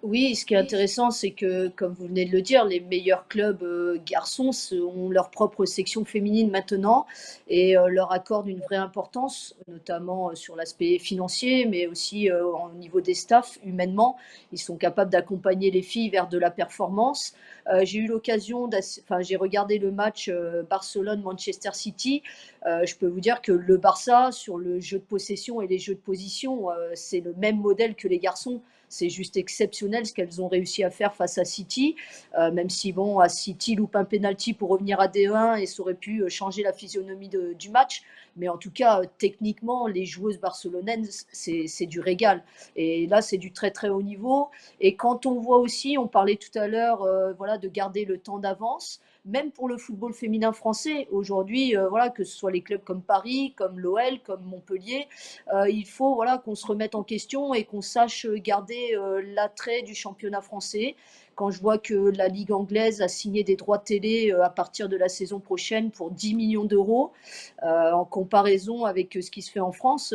Oui, ce qui est intéressant, c'est que, comme vous venez de le dire, les meilleurs clubs garçons ont leur propre section féminine maintenant et leur accordent une vraie importance, notamment sur l'aspect financier, mais aussi au niveau des staffs, humainement. Ils sont capables d'accompagner les filles vers de la performance. J'ai eu l'occasion, j'ai regardé le match Barcelone-Manchester City. Je peux vous dire que le Barça, sur le jeu de possession et les jeux de position, c'est le même modèle que les garçons. C'est juste exceptionnel ce qu'elles ont réussi à faire face à City, même si bon, à City loupe un penalty pour revenir à D1 et ça aurait pu changer la physionomie du match. Mais en tout cas, techniquement, les joueuses barcelonaises, c'est du régal. Et là, c'est du très très haut niveau. Et quand on voit aussi, on parlait tout à l'heure de garder le temps d'avance, même pour le football féminin français, aujourd'hui, que ce soit les clubs comme Paris, comme l'OL, comme Montpellier, il faut qu'on se remette en question et qu'on sache garder l'attrait du championnat français. Quand je vois que la Ligue anglaise a signé des droits de télé à partir de la saison prochaine pour 10 millions d'euros, en comparaison avec ce qui se fait en France,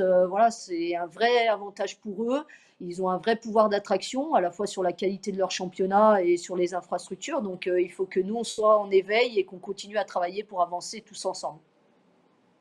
c'est un vrai avantage pour eux. Ils ont un vrai pouvoir d'attraction, à la fois sur la qualité de leur championnat et sur les infrastructures. Donc, il faut que nous, on soit en éveil et qu'on continue à travailler pour avancer tous ensemble.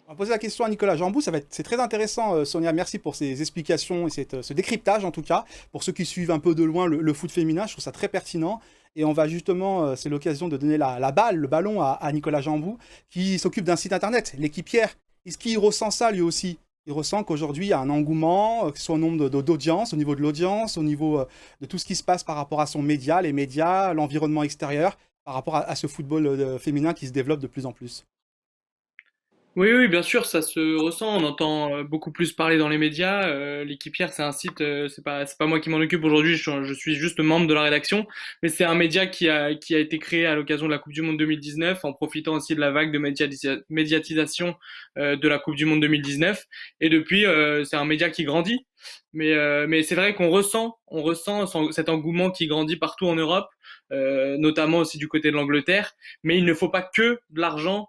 On va poser la question à Nicolas Jambou, c'est très intéressant Sonia, merci pour ces explications et ce décryptage en tout cas. Pour ceux qui suivent un peu de loin le foot féminin, je trouve ça très pertinent. Et on va justement, c'est l'occasion de donner le ballon à Nicolas Jambou, qui s'occupe d'un site internet, L'Équipière. Est-ce qu'il ressent ça lui aussi? Il ressent qu'aujourd'hui il y a un engouement, que ce soit au nombre d'audience, au niveau de l'audience, au niveau de tout ce qui se passe par rapport à son média, les médias, l'environnement extérieur, par rapport à ce football féminin qui se développe de plus en plus. Oui, oui, bien sûr, ça se ressent. On entend beaucoup plus parler dans les médias. L'Équipière, c'est un site, c'est pas moi qui m'en occupe aujourd'hui. Je suis juste membre de la rédaction, mais c'est un média qui a été créé à l'occasion de la Coupe du Monde 2019, en profitant aussi de la vague de médiatisation de la Coupe du Monde 2019. Et depuis, c'est un média qui grandit. Mais c'est vrai qu'on ressent cet engouement qui grandit partout en Europe, notamment aussi du côté de l'Angleterre. Mais il ne faut pas que de l'argent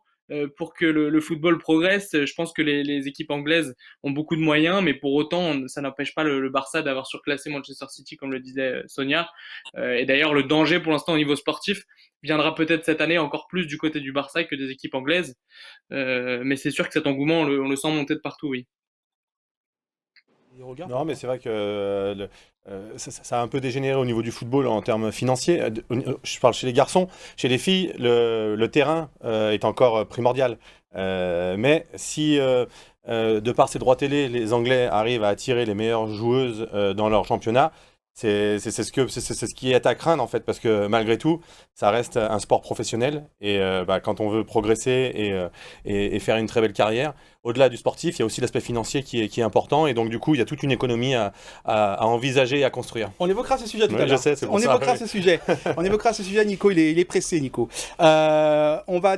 pour que le football progresse. Je pense que les équipes anglaises ont beaucoup de moyens, mais pour autant, ça n'empêche pas le Barça d'avoir surclassé Manchester City, comme le disait Sonia. Et d'ailleurs, le danger pour l'instant au niveau sportif viendra peut-être cette année encore plus du côté du Barça que des équipes anglaises. Mais c'est sûr que cet engouement, on le sent monter de partout, oui. Non, mais c'est vrai que ça a un peu dégénéré au niveau du football en termes financiers. Je parle chez les garçons. Chez les filles, le terrain est encore primordial. Mais si, de par ces droits télé, les Anglais arrivent à attirer les meilleures joueuses dans leur championnat, c'est ce qui est à craindre en fait, parce que malgré tout, ça reste un sport professionnel et quand on veut progresser et faire une très belle carrière, au-delà du sportif, il y a aussi l'aspect financier qui est important, et donc du coup, il y a toute une économie à envisager et à construire. On évoquera ce sujet tout à l'heure. Je sais, c'est pour ça. Évoquera ce sujet. On évoquera ce sujet. Nico, il est pressé, Nico. On va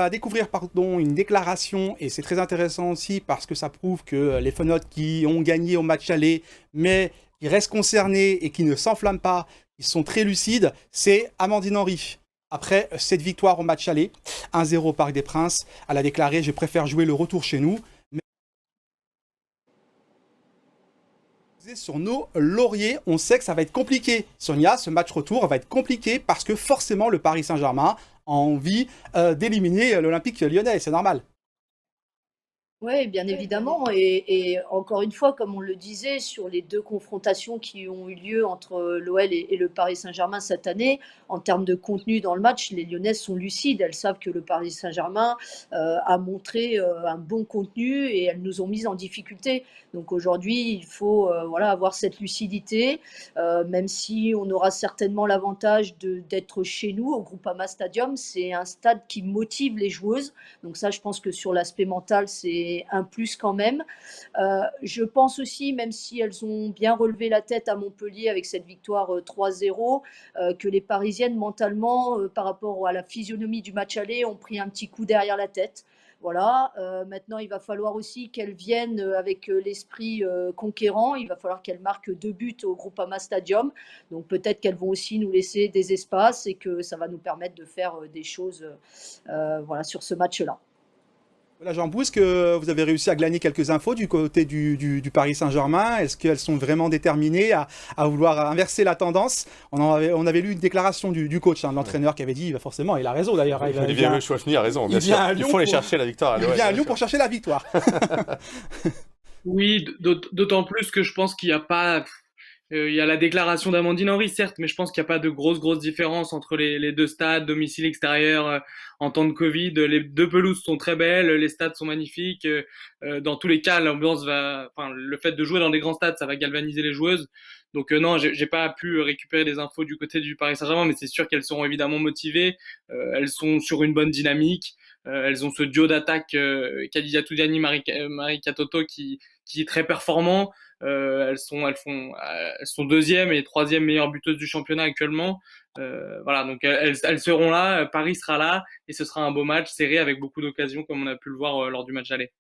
découvrir une déclaration, et c'est très intéressant aussi parce que ça prouve que les Fenotes qui ont gagné au match aller, mais qui restent concernés et qui ne s'enflamment pas, ils sont très lucides, c'est Amandine Henry. Après cette victoire au match aller, 1-0 au Parc des Princes, elle a déclaré « Je préfère jouer le retour chez nous ». Sur nos lauriers, on sait que ça va être compliqué. Sonia, ce match retour va être compliqué parce que forcément le Paris Saint-Germain a envie d'éliminer l'Olympique Lyonnais, c'est normal. Oui, bien évidemment. Et encore une fois, comme on le disait, sur les deux confrontations qui ont eu lieu entre l'OL et le Paris Saint-Germain cette année, en termes de contenu dans le match, les Lyonnaises sont lucides. Elles savent que le Paris Saint-Germain a montré un bon contenu et elles nous ont mises en difficulté. Donc aujourd'hui, il faut voilà, avoir cette lucidité, même si on aura certainement l'avantage d'être chez nous au Groupama Stadium. C'est un stade qui motive les joueuses. Donc ça, je pense que sur l'aspect mental, c'est un plus quand même. Je pense aussi, même si elles ont bien relevé la tête à Montpellier avec cette victoire 3-0, que les Parisiennes, mentalement, par rapport à la physionomie du match aller, ont pris un petit coup derrière la tête. Voilà, maintenant il va falloir aussi qu'elles viennent avec l'esprit conquérant. Il va falloir qu'elles marquent 2 buts au Groupama Stadium. Donc peut-être qu'elles vont aussi nous laisser des espaces et que ça va nous permettre de faire des choses voilà, sur ce match-là. Voilà, Jean-Bou, est-ce que vous avez réussi à glaner quelques infos du côté du Paris Saint-Germain? Est-ce qu'elles sont vraiment déterminées à vouloir inverser la tendance? On avait lu une déclaration du coach, de l'entraîneur, qui avait dit, forcément, il a raison d'ailleurs. Olivier Chouafny a raison, bien sûr. Il faut aller chercher la victoire à l'OL. Il vient à Lyon pour chercher la victoire. Oui, d'autant plus que je pense qu'il n'y a pas. Il y a la déclaration d'Amandine Henry, certes, mais je pense qu'il n'y a pas de grosse différence entre les deux stades, domicile extérieur, en temps de Covid. Les deux pelouses sont très belles, les stades sont magnifiques. Dans tous les cas, l'ambiance enfin, le fait de jouer dans des grands stades, ça va galvaniser les joueuses. Donc non, j'ai pas pu récupérer des infos du côté du Paris Saint-Germain, mais c'est sûr qu'elles seront évidemment motivées. Elles sont sur une bonne dynamique. Elles ont ce duo d'attaque, Khadija Toudiani, Marie Katoto, qui est très performant. Elles sont deuxième et troisième meilleures buteuses du championnat actuellement. Voilà, donc elles seront là, Paris sera là et ce sera un beau match serré avec beaucoup d'occasions comme on a pu le voir lors du match aller.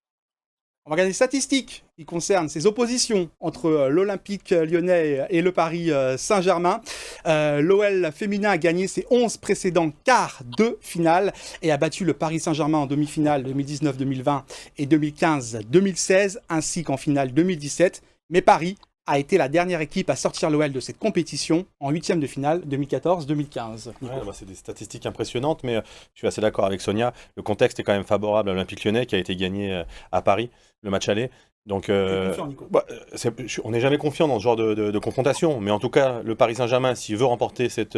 On va regarder les statistiques qui concernent ces oppositions entre l'Olympique lyonnais et le Paris Saint-Germain. L'OL féminin a gagné ses 11 précédents quarts de finale et a battu le Paris Saint-Germain en demi-finale 2019-2020 et 2015-2016, ainsi qu'en finale 2017. Mais Paris a été la dernière équipe à sortir l'OL de cette compétition en huitième de finale 2014-2015. Ouais, c'est des statistiques impressionnantes, mais je suis assez d'accord avec Sonia. Le contexte est quand même favorable à l'Olympique lyonnais qui a été gagné à Paris, le match aller. Donc, on n'est jamais confiant dans ce genre de confrontation, mais en tout cas, le Paris Saint-Germain, s'il veut remporter cette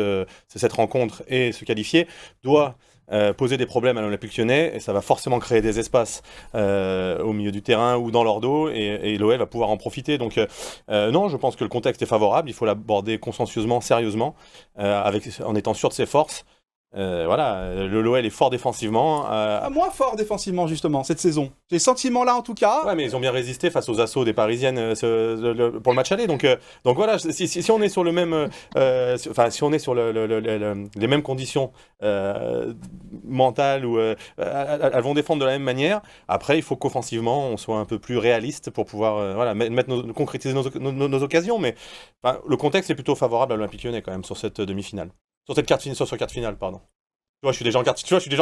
rencontre et se qualifier, doit poser des problèmes à l'Olympique lyonnais, et ça va forcément créer des espaces au milieu du terrain ou dans leur dos, et l'OL va pouvoir en profiter. Donc non, je pense que le contexte est favorable, il faut l'aborder consciencieusement, sérieusement, en étant sûr de ses forces. Voilà, l'OL est fort défensivement. Moins fort défensivement, justement, cette saison. J'ai le sentiment là, en tout cas. Ouais, mais ils ont bien résisté face aux assauts des Parisiennes pour le match aller. Donc voilà, si on est sur le même, si on est sur les mêmes conditions mentales, ou elles vont défendre de la même manière. Après, il faut qu'offensivement, on soit un peu plus réaliste pour pouvoir concrétiser nos occasions. Mais le contexte est plutôt favorable à l'Olympique lyonnais quand même sur cette demi-finale. Sur cette carte finale, pardon. Tu vois, je suis déjà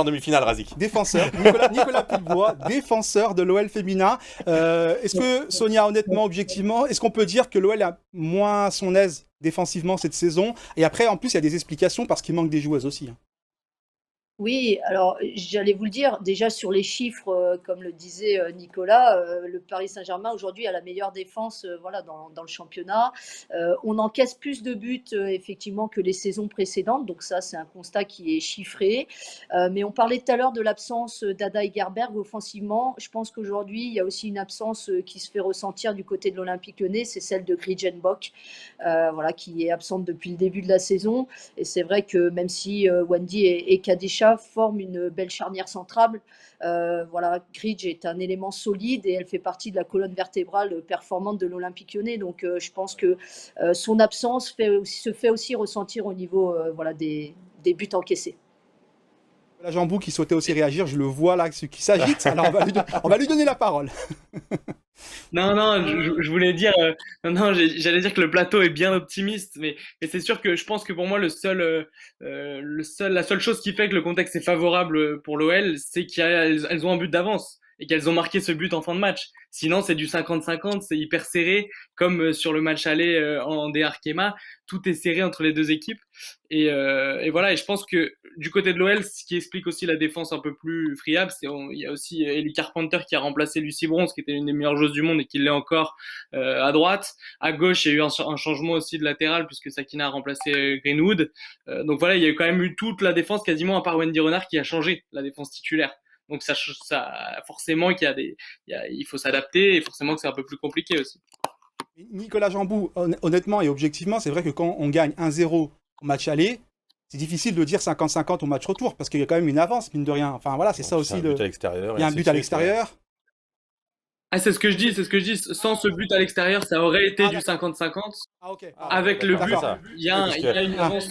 en demi-finale, Razik. Défenseur, Nicolas Pilbois, défenseur de l'OL féminin. Est-ce que, Sonia, honnêtement, objectivement, est-ce qu'on peut dire que l'OL a moins son aise défensivement cette saison? Et après, en plus, il y a des explications parce qu'il manque des joueuses aussi. Oui, alors j'allais vous le dire, déjà sur les chiffres, comme le disait Nicolas, le Paris Saint-Germain aujourd'hui a la meilleure défense voilà, dans le championnat. On encaisse plus de buts effectivement que les saisons précédentes, donc ça c'est un constat qui est chiffré. Mais on parlait tout à l'heure de l'absence d'Ada Egerberg offensivement. Je pense qu'aujourd'hui il y a aussi une absence qui se fait ressentir du côté de l'Olympique Lyonnais, c'est celle de Grijenbok, voilà, qui est absente depuis le début de la saison. Et c'est vrai que même si Wendy et Kadisha forment une belle charnière centrale. Voilà, Gridge est un élément solide et elle fait partie de la colonne vertébrale performante de l'Olympique lyonnais. Donc, je pense que son absence se fait aussi ressentir au niveau voilà, des buts encaissés. Voilà Jean-Bou qui souhaitait aussi réagir, je le vois là, qui s'agite. Alors, on va lui donner la parole. Non, je voulais dire, j'allais dire que le plateau est bien optimiste, mais c'est sûr que je pense que pour moi la seule chose qui fait que le contexte est favorable pour l'OL, c'est qu'elles ont un but d'avance. et qu'elles ont marqué ce but en fin de match. Sinon, c'est du 50-50, c'est hyper serré, comme sur le match aller en D Arkema, tout est serré entre les deux équipes. Et voilà, et je pense que du côté de l'OL, ce qui explique aussi la défense un peu plus friable, il y a aussi Ellie Carpenter qui a remplacé Lucy Bronze, qui était une des meilleures joueuses du monde et qui l'est encore à droite. À gauche, il y a eu un changement aussi de latéral puisque Sakina a remplacé Greenwood. Donc voilà, il y a quand même eu toute la défense quasiment à part Wendy Renard qui a changé la défense titulaire. Donc ça forcément il faut s'adapter et forcément que c'est un peu plus compliqué aussi. Nicolas Jambou, honnêtement et objectivement, c'est vrai que quand on gagne 1-0 au match aller, c'est difficile de dire 50-50 au match retour parce qu'il y a quand même une avance, mine de rien. Enfin voilà, c'est ça aussi. Il y a un but à l'extérieur. Ah, c'est ce que je dis. Sans ce but à l'extérieur, ça aurait été du 50-50. Avec le but, il y a une avance.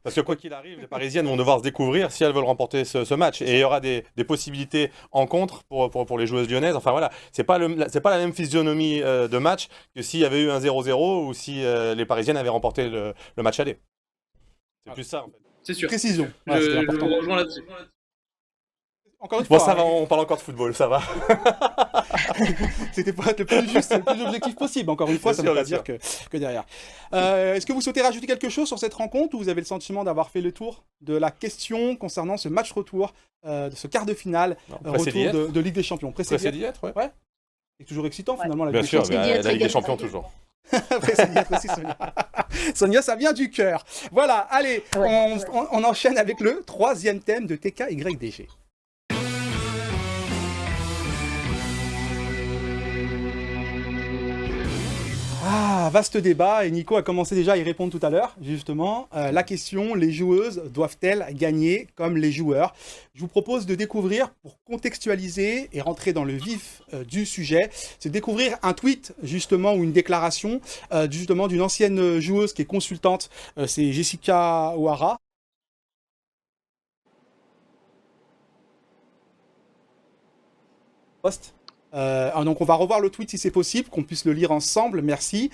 Parce que quoi qu'il arrive, les Parisiennes vont devoir se découvrir si elles veulent remporter ce match. Et il y aura des possibilités en contre pour les joueuses lyonnaises. Enfin voilà, c'est pas la même physionomie de match que s'il y avait eu un 0-0 ou si les Parisiennes avaient remporté le match aller. C'est plus ça en fait. C'est sûr. Précision. Je vous rejoins là-dessus. Encore une fois, ça va, on parle encore de football, ça va. C'était pas le plus juste, le plus objectif possible. Encore une fois, ça ne veut pas dire que derrière. Est-ce que vous souhaitez rajouter quelque chose sur cette rencontre ou vous avez le sentiment d'avoir fait le tour de la question concernant ce match retour, de ce quart de finale, retour de Ligue des Champions? Pressé d'y être, ouais. C'est toujours excitant finalement la Ligue des Champions. Bien sûr, la Ligue des Champions toujours. Pressé d'y être aussi, Sonia. Sonia, ça vient du cœur. Voilà, allez, on enchaîne avec le troisième thème de TKYDG. Ah, vaste débat, et Nico a commencé déjà à y répondre tout à l'heure, justement. La question, les joueuses doivent-elles gagner comme les joueurs? Je vous propose de découvrir, pour contextualiser et rentrer dans le vif du sujet, c'est de découvrir un tweet, justement, ou une déclaration, justement, d'une ancienne joueuse qui est consultante, c'est Jessica O'Hara. Donc on va revoir le tweet si c'est possible, qu'on puisse le lire ensemble, merci.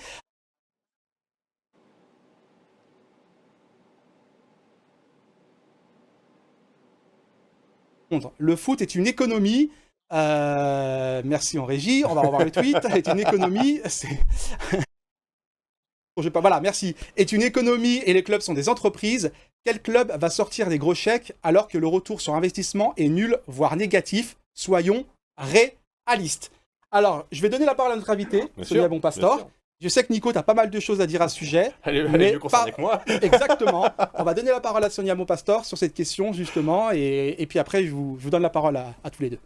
Le foot est une économie, merci en régie, on va revoir le tweet, est une économie, voilà, merci, est une économie et les clubs sont des entreprises. Quel club va sortir des gros chèques alors que le retour sur investissement est nul, voire négatif? Soyons réaliste. Alors, je vais donner la parole à notre invité, Sonia Bonpastor. Je sais que Nico, tu as pas mal de choses à dire à ce sujet. Elle est mieux concernée que moi. Exactement. On va donner la parole à Sonia Bonpastor sur cette question, justement, et puis après, je vous donne la parole à tous les deux.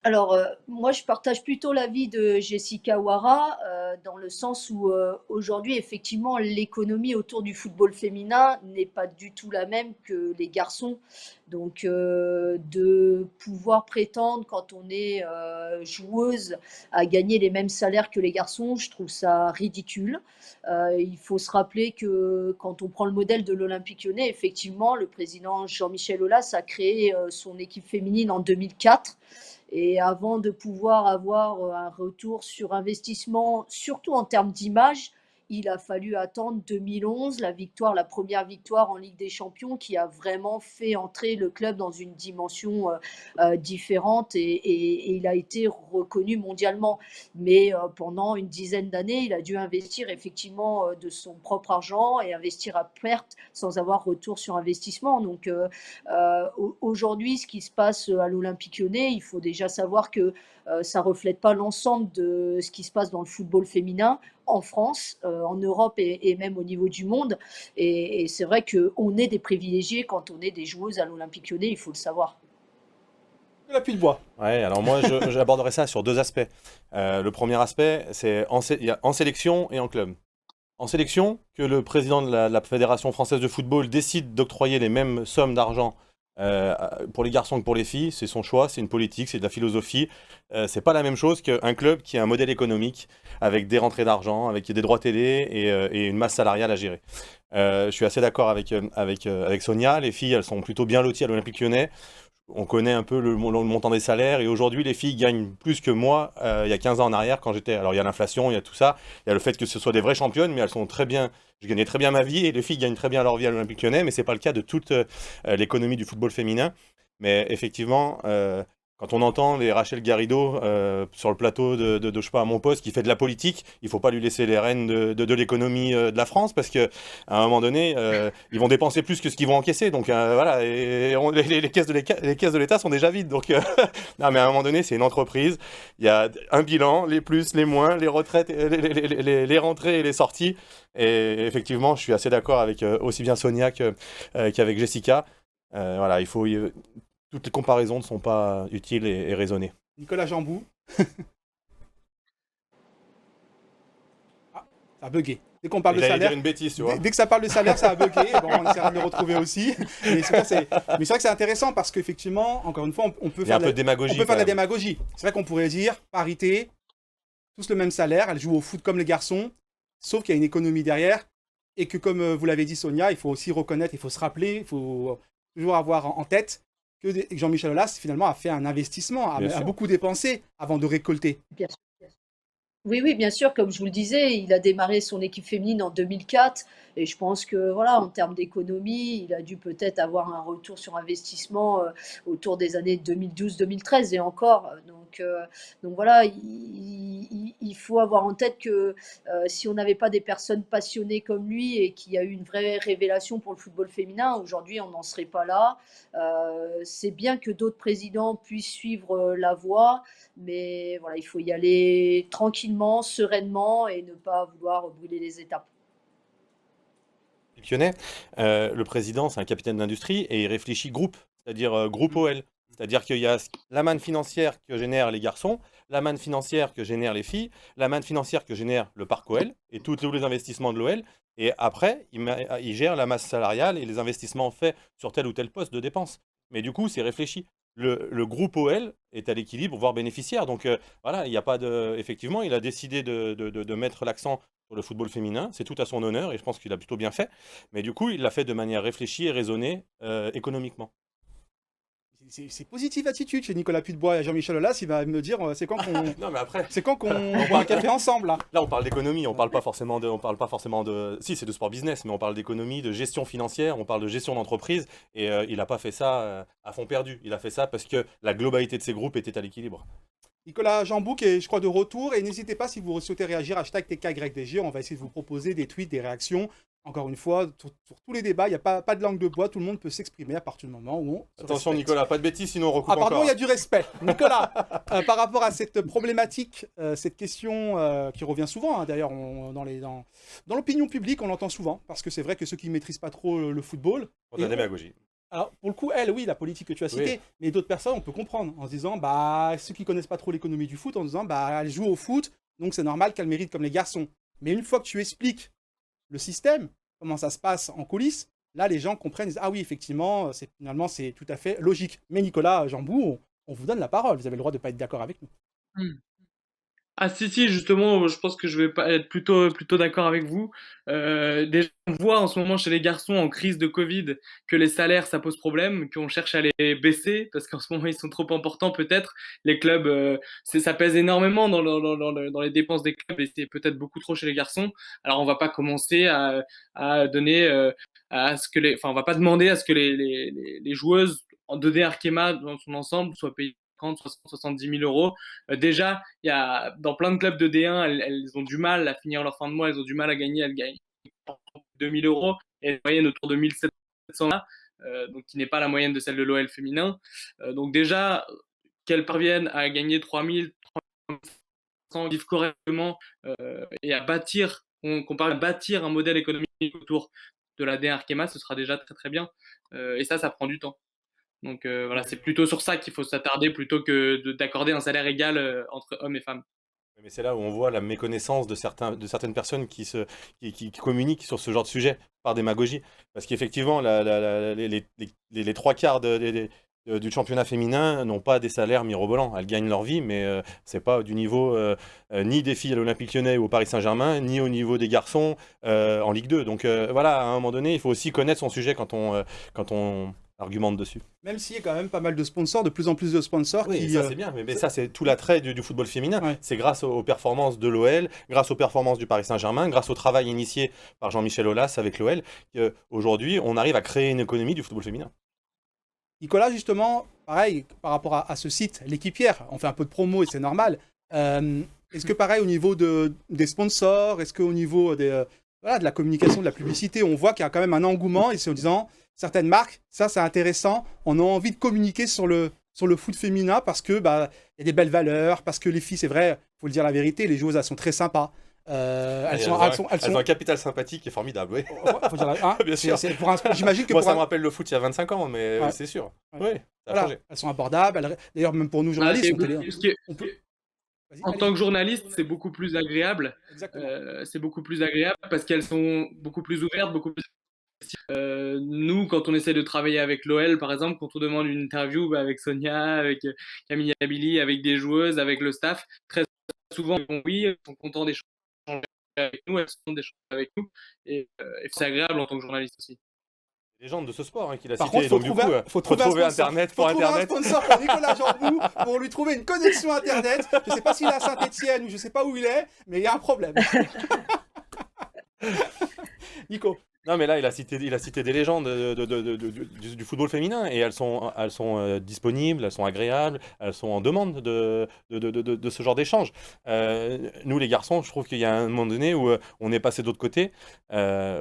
Alors, moi, je partage plutôt l'avis de Jessica O'Hara, dans le sens où aujourd'hui, effectivement, l'économie autour du football féminin n'est pas du tout la même que les garçons. Donc, de pouvoir prétendre, quand on est joueuse, à gagner les mêmes salaires que les garçons, je trouve ça ridicule. Il faut se rappeler que quand on prend le modèle de l'Olympique Lyonnais, effectivement, le président Jean-Michel Aulas a créé son équipe féminine en 2004. Et avant de pouvoir avoir un retour sur investissement, surtout en termes d'image, il a fallu attendre 2011, la première victoire en Ligue des Champions, qui a vraiment fait entrer le club dans une dimension différente et il a été reconnu mondialement. Mais pendant une dizaine d'années, il a dû investir effectivement de son propre argent et investir à perte sans avoir retour sur investissement. Donc aujourd'hui, ce qui se passe à l'Olympique Lyonnais, il faut déjà savoir que ça ne reflète pas l'ensemble de ce qui se passe dans le football féminin en France, en Europe et même au niveau du monde. Et c'est vrai qu'on est des privilégiés quand on est des joueuses à l'Olympique Lyonnais, il faut le savoir. L'appui de bois. Ouais, alors moi j'aborderai ça sur deux aspects. Le premier aspect, c'est en sélection et en club. En sélection, que le président de la Fédération française de football décide d'octroyer les mêmes sommes d'argent pour les garçons que pour les filles, c'est son choix, c'est une politique, c'est de la philosophie. C'est pas la même chose qu'un club qui a un modèle économique avec des rentrées d'argent, avec des droits télé et une masse salariale à gérer. Je suis assez d'accord avec Sonia. Les filles, elles sont plutôt bien loties à l'Olympique Lyonnais. On connaît un peu le montant des salaires et aujourd'hui les filles gagnent plus que moi il y a 15 ans en arrière quand j'étais. Alors il y a l'inflation, il y a tout ça, il y a le fait que ce soit des vraies championnes, mais elles sont très bien. Je gagnais très bien ma vie et les filles gagnent très bien leur vie à l'Olympique Lyonnais, mais c'est pas le cas de toute l'économie du football féminin. Mais effectivement, Quand on entend les Rachel Garrido sur le plateau de je sais pas, à mon poste, qui fait de la politique, il faut pas lui laisser les rênes de l'économie de la France, parce que à un moment donné, ils vont dépenser plus que ce qu'ils vont encaisser. Donc voilà, les caisses de l'État sont déjà vides. Donc non, mais à un moment donné, c'est une entreprise. Il y a un bilan, les plus, les moins, les retraites, les rentrées et les sorties. Et effectivement, je suis assez d'accord avec aussi bien Sonia qu'avec Jessica. Voilà, toutes les comparaisons ne sont pas utiles et raisonnées. Nicolas Jambou. Ah, ça a bugué. Dès qu'on parle de salaire, dire une bêtise, tu vois. Dès que ça parle de salaire, ça a bugué. Bon, on essaiera de le retrouver aussi. Mais c'est vrai que c'est intéressant parce qu'effectivement, encore une fois, on peut faire de la démagogie. C'est vrai qu'on pourrait dire parité, tous le même salaire, elle joue au foot comme les garçons, sauf qu'il y a une économie derrière et que, comme vous l'avez dit, Sonia, il faut aussi reconnaître, il faut se rappeler, il faut toujours avoir en tête que Jean-Michel Aulas, finalement, a fait un investissement, a beaucoup dépensé avant de récolter. Bien sûr. Oui, bien sûr, comme je vous le disais, il a démarré son équipe féminine en 2004 et je pense que voilà, en termes d'économie, il a dû peut-être avoir un retour sur investissement autour des années 2012-2013 et encore. Donc voilà, il faut avoir en tête que si on n'avait pas des personnes passionnées comme lui et qu'il y a eu une vraie révélation pour le football féminin, aujourd'hui on n'en serait pas là. C'est bien que d'autres présidents puissent suivre la voie. Mais voilà, il faut y aller tranquillement, sereinement et ne pas vouloir brûler les étapes. Pionnet, le président, c'est un capitaine d'industrie et il réfléchit groupe, c'est-à-dire groupe OL. C'est-à-dire qu'il y a la manne financière que génèrent les garçons, la manne financière que génèrent les filles, la manne financière que génère le parc OL et tous les investissements de l'OL. Et après, il gère la masse salariale et les investissements faits sur tel ou tel poste de dépense. Mais du coup, c'est réfléchi. Le groupe OL est à l'équilibre, voire bénéficiaire. Donc voilà, il n'y a pas de. Effectivement, il a décidé de mettre l'accent sur le football féminin. C'est tout à son honneur et je pense qu'il a plutôt bien fait. Mais du coup, il l'a fait de manière réfléchie et raisonnée économiquement. C'est positive attitude chez Nicolas Pudebois et Jean-Michel Aulas. Il va me dire c'est quand qu'on. Non, mais après. C'est quand qu'on boit un café ensemble là. Là, on parle d'économie. On parle pas forcément de. Si, c'est de sport business, mais on parle d'économie, de gestion financière. On parle de gestion d'entreprise. Et il n'a pas fait ça à fond perdu. Il a fait ça parce que la globalité de ses groupes était à l'équilibre. Nicolas Jambou qui est, je crois, de retour. Et n'hésitez pas si vous souhaitez réagir, hashtag TKYDG. On va essayer de vous proposer des tweets, des réactions. Encore une fois, sur tous les débats, il n'y a pas de langue de bois. Tout le monde peut s'exprimer à partir du moment où on. Attention, Nicolas, pas de bêtises, sinon on recoupe encore. Pardon, il y a du respect. Nicolas, par rapport à cette problématique, cette question qui revient souvent, hein, d'ailleurs, dans l'opinion publique, on l'entend souvent. Parce que c'est vrai que ceux qui ne maîtrisent pas trop le football. On a la démagogie. Alors, pour le coup, oui, la politique que tu as citée, oui. Mais d'autres personnes, on peut comprendre en se disant, ceux qui connaissent pas trop l'économie du foot, en se disant, elle joue au foot, donc c'est normal qu'elle mérite comme les garçons. Mais une fois que tu expliques le système, comment ça se passe en coulisses, là, les gens comprennent, disent, ah oui, effectivement, finalement, c'est tout à fait logique. Mais Nicolas Jambou, on vous donne la parole, vous avez le droit de ne pas être d'accord avec nous. Ah si, justement, je pense que je vais pas être plutôt d'accord avec vous. Déjà, on voit en ce moment chez les garçons en crise de Covid que les salaires, ça pose problème, qu'on cherche à les baisser parce qu'en ce moment, ils sont trop importants peut-être. Les clubs, ça pèse énormément dans les dépenses des clubs et c'est peut-être beaucoup trop chez les garçons. Alors, on va pas commencer à donner à ce que on va pas demander à ce que les joueuses de D Arkema dans son ensemble soient payées 50, 60, 70 000 euros. Déjà, il y a dans plein de clubs de D1, elles ont du mal à finir leur fin de mois, elles ont du mal à gagner, elles gagnent 2 000 euros et la moyenne autour de 1 700 là, donc qui n'est pas la moyenne de celle de l'OL féminin. Donc déjà, qu'elles parviennent à gagner 3 000, 300, vivre correctement et à bâtir, qu'on parle de bâtir un modèle économique autour de la D1 Arkema, ce sera déjà très très bien. Et ça prend du temps. Donc voilà, c'est plutôt sur ça qu'il faut s'attarder plutôt que d'accorder un salaire égal entre hommes et femmes. Mais c'est là où on voit la méconnaissance de certaines personnes qui communiquent sur ce genre de sujet par démagogie. Parce qu'effectivement, les trois quarts du championnat féminin n'ont pas des salaires mirobolants. Elles gagnent leur vie, mais c'est pas du niveau ni des filles à l'Olympique Lyonnais ou au Paris Saint-Germain, ni au niveau des garçons en Ligue 2. Donc voilà, à un moment donné, il faut aussi connaître son sujet quand on argumente dessus. Même s'il y a quand même pas mal de sponsors, de plus en plus de sponsors oui, ça c'est bien, mais ça c'est tout l'attrait du football féminin. Ouais. C'est grâce aux performances de l'OL, grâce aux performances du Paris Saint-Germain, grâce au travail initié par Jean-Michel Aulas avec l'OL, qu'aujourd'hui on arrive à créer une économie du football féminin. Nicolas, justement, pareil, par rapport à ce site, l'équipière, on fait un peu de promo et c'est normal. Est-ce que pareil, au niveau des sponsors, est-ce qu'au niveau de la communication, de la publicité, on voit qu'il y a quand même un engouement et c'est en disant, certaines marques, ça c'est intéressant, on a envie de communiquer sur le foot féminin parce que y a des belles valeurs, parce que les filles, c'est vrai, il faut le dire la vérité, les joueuses, elles sont très sympas. Elles ont un capital sympathique qui est formidable, oui. Faut dire, bien sûr. J'imagine que moi, ça me rappelle le foot il y a 25 ans, mais ouais. c'est sûr. Ouais. Oui, ça a changé. Elles sont abordables. D'ailleurs, même pour nous, journalistes, en tant que journaliste, c'est beaucoup plus agréable. C'est beaucoup plus agréable parce qu'elles sont beaucoup plus ouvertes, beaucoup plus... nous, quand on essaie de travailler avec l'OL, par exemple, quand on demande une interview avec Sonia, avec Camille Abili, avec des joueuses, avec le staff, très souvent, oui, elles sont contents d'échanger avec nous, elles sont d'échanger avec nous, et c'est agréable en tant que journaliste aussi. Légende de ce sport qu'il a Par cité. contre, faut trouver Internet pour Internet. Faut trouver un sponsor pour Nicolas Jambou pour lui trouver une connexion Internet. Je ne sais pas s'il est à Saint-Etienne ou je ne sais pas où il est, mais il y a un problème. Nico. Non, mais là, il a cité des légendes du football féminin et elles sont disponibles, elles sont agréables, elles sont en demande de ce genre d'échange. Nous, les garçons, je trouve qu'il y a un moment donné où on est passé de l'autre côté.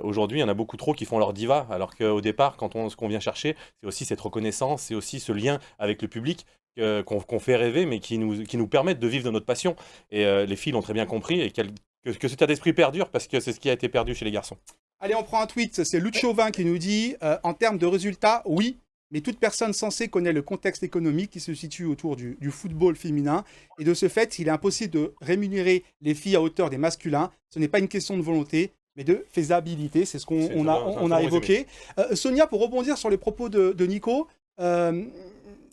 Aujourd'hui, il y en a beaucoup trop qui font leur diva, alors qu'au départ, ce qu'on vient chercher, c'est aussi cette reconnaissance, c'est aussi ce lien avec le public qu'on fait rêver, mais qui nous permettent de vivre de notre passion. Et les filles l'ont très bien compris et que cet état d'esprit perdure, parce que c'est ce qui a été perdu chez les garçons. Allez, on prend un tweet, c'est Luchauvin qui nous dit en termes de résultats, oui, mais toute personne censée connaît le contexte économique qui se situe autour du football féminin. Et de ce fait, il est impossible de rémunérer les filles à hauteur des masculins. Ce n'est pas une question de volonté, mais de faisabilité. C'est ce qu'on a évoqué. Sonia, pour rebondir sur les propos de Nico,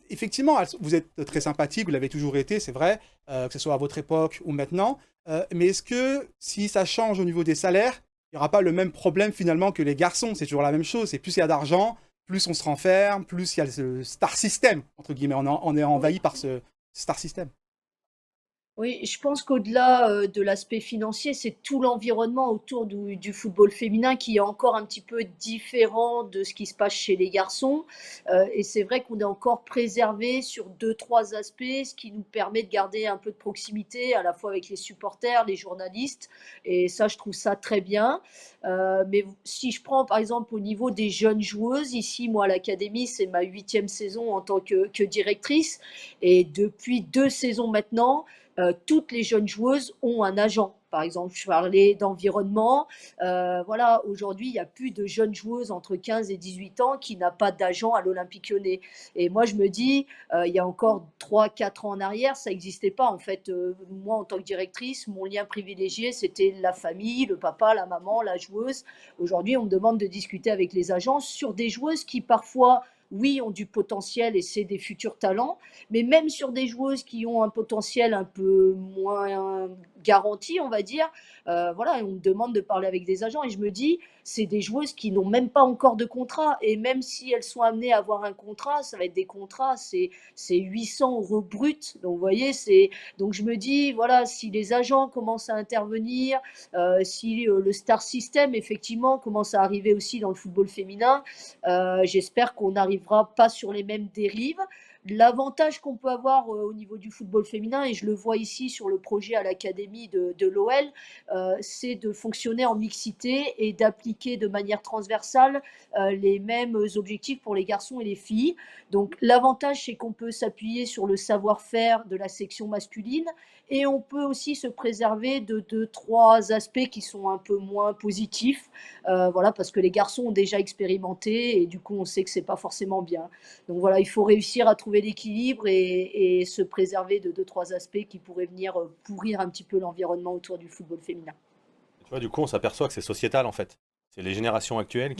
effectivement, vous êtes très sympathique, vous l'avez toujours été, c'est vrai, que ce soit à votre époque ou maintenant. Mais est-ce que si ça change au niveau des salaires, il n'y aura pas le même problème finalement que les garçons? C'est toujours la même chose. C'est plus il y a d'argent, plus on se renferme, plus il y a ce star system, entre guillemets. On est envahi par ce star system. Oui, je pense qu'au-delà de l'aspect financier, c'est tout l'environnement autour du football féminin qui est encore un petit peu différent de ce qui se passe chez les garçons. Et c'est vrai qu'on est encore préservé sur 2-3 aspects, ce qui nous permet de garder un peu de proximité à la fois avec les supporters, les journalistes. Et ça, je trouve ça très bien. Mais si je prends par exemple au niveau des jeunes joueuses, ici, moi à l'académie, c'est ma 8e saison en tant que directrice. Et depuis 2 saisons maintenant, toutes les jeunes joueuses ont un agent. Par exemple, je parlais d'environnement. Voilà, aujourd'hui, il n'y a plus de jeunes joueuses entre 15 et 18 ans qui n'a pas d'agent à l'Olympique Lyonnais. Et moi, je me dis, il y a encore 3-4 ans en arrière, ça n'existait pas. En fait, moi, en tant que directrice, mon lien privilégié, c'était la famille, le papa, la maman, la joueuse. Aujourd'hui, on me demande de discuter avec les agents sur des joueuses qui, parfois, oui, ont du potentiel et c'est des futurs talents, mais même sur des joueuses qui ont un potentiel un peu moins garanti, on va dire, voilà, on me demande de parler avec des agents et je me dis, c'est des joueuses qui n'ont même pas encore de contrat et même si elles sont amenées à avoir un contrat, ça va être des contrats, c'est 800 € brut. Donc, vous voyez, donc je me dis, voilà, si les agents commencent à intervenir, si le star system, effectivement, commence à arriver aussi dans le football féminin, j'espère qu'on n'arrivera pas sur les mêmes dérives. L'avantage qu'on peut avoir au niveau du football féminin, et je le vois ici sur le projet à l'académie de l'OL, c'est de fonctionner en mixité et d'appliquer de manière transversale les mêmes objectifs pour les garçons et les filles. Donc l'avantage, c'est qu'on peut s'appuyer sur le savoir-faire de la section masculine et on peut aussi se préserver de 2-3 aspects qui sont un peu moins positifs, voilà, parce que les garçons ont déjà expérimenté et du coup on sait que c'est pas forcément bien. Donc voilà, il faut réussir à trouver l'équilibre et se préserver de 2-3 aspects qui pourraient venir pourrir un petit peu l'environnement autour du football féminin. Tu vois, du coup, on s'aperçoit que c'est sociétal en fait. C'est les générations actuelles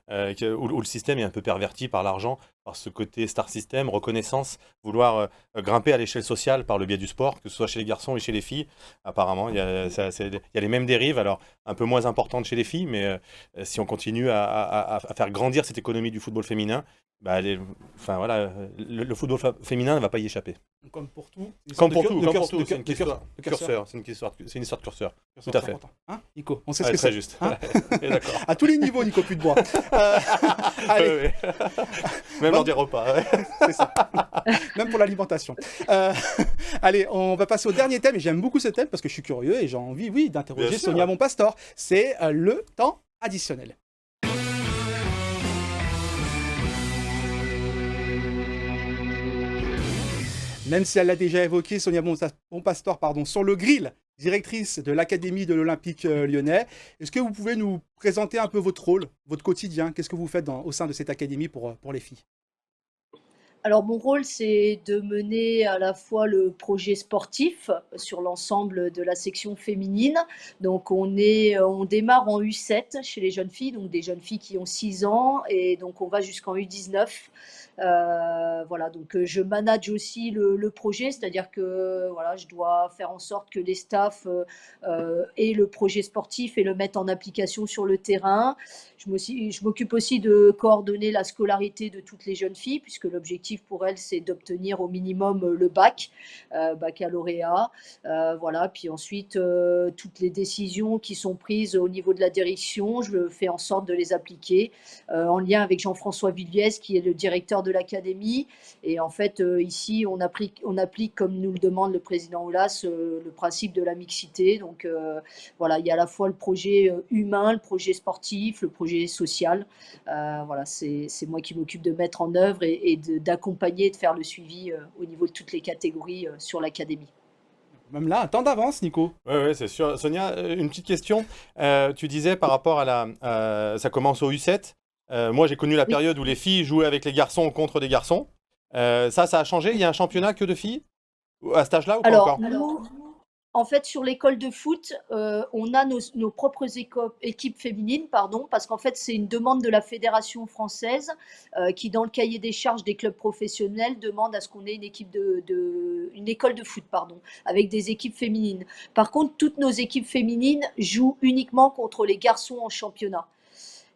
où le système est un peu perverti par l'argent, par ce côté star system, reconnaissance, vouloir grimper à l'échelle sociale par le biais du sport, que ce soit chez les garçons et chez les filles. Apparemment, il y a les mêmes dérives, alors un peu moins importantes chez les filles, mais si on continue à faire grandir cette économie du football féminin, bah, voilà, le football féminin ne va pas y échapper. Comme pour tout. Comme pour tout, c'est une histoire de curseur. C'est une histoire de curseur. Tout à fait. Hein, Nico, on sait ce que c'est. Très juste. Hein D'accord. À tous les niveaux, Nico Pudebois. Allez. Même l'heure des repas. Ouais. C'est ça. Même pour l'alimentation. Allez, on va passer au dernier thème. Et j'aime beaucoup ce thème parce que je suis curieux et j'ai envie, oui, d'interroger Sonia Bonpastor. C'est le temps additionnel. Même si elle l'a déjà évoqué, Sonia Bonpastor, sur le grill, directrice de l'Académie de l'Olympique lyonnais, est-ce que vous pouvez nous présenter un peu votre rôle, votre quotidien? Qu'est-ce que vous faites au sein de cette académie pour les filles? Alors mon rôle, c'est de mener à la fois le projet sportif sur l'ensemble de la section féminine. Donc on démarre en U7 chez les jeunes filles, donc des jeunes filles qui ont 6 ans, et donc on va jusqu'en U19. Voilà, donc je manage aussi le projet, c'est-à-dire que voilà, je dois faire en sorte que les staffs aient le projet sportif et le mettent en application sur le terrain. Je m'occupe aussi de coordonner la scolarité de toutes les jeunes filles, puisque l'objectif pour elles, c'est d'obtenir au minimum le bac, baccalauréat. Voilà, puis ensuite, toutes les décisions qui sont prises au niveau de la direction, je fais en sorte de les appliquer en lien avec Jean-François Villiers, qui est le directeur de l'académie. Et en fait, ici, on applique, comme nous le demande le président Aulas, le principe de la mixité. Donc voilà, il y a à la fois le projet humain, le projet sportif, le projet social. Voilà, c'est moi qui m'occupe de mettre en œuvre et d'accompagner, de faire le suivi au niveau de toutes les catégories sur l'académie. Même là, un temps d'avance, Nico. Oui, c'est sûr. Sonia, une petite question. Tu disais par rapport à ça commence au U7. Moi, j'ai connu la période où les filles jouaient avec les garçons contre des garçons. Ça a changé? Il y a un championnat que de filles à cet âge-là ou pas encore? Alors, en fait, sur l'école de foot, on a nos propres équipes féminines, pardon, parce qu'en fait, c'est une demande de la Fédération française qui, dans le cahier des charges des clubs professionnels, demande à ce qu'on ait une école de foot, pardon, avec des équipes féminines. Par contre, toutes nos équipes féminines jouent uniquement contre les garçons en championnat.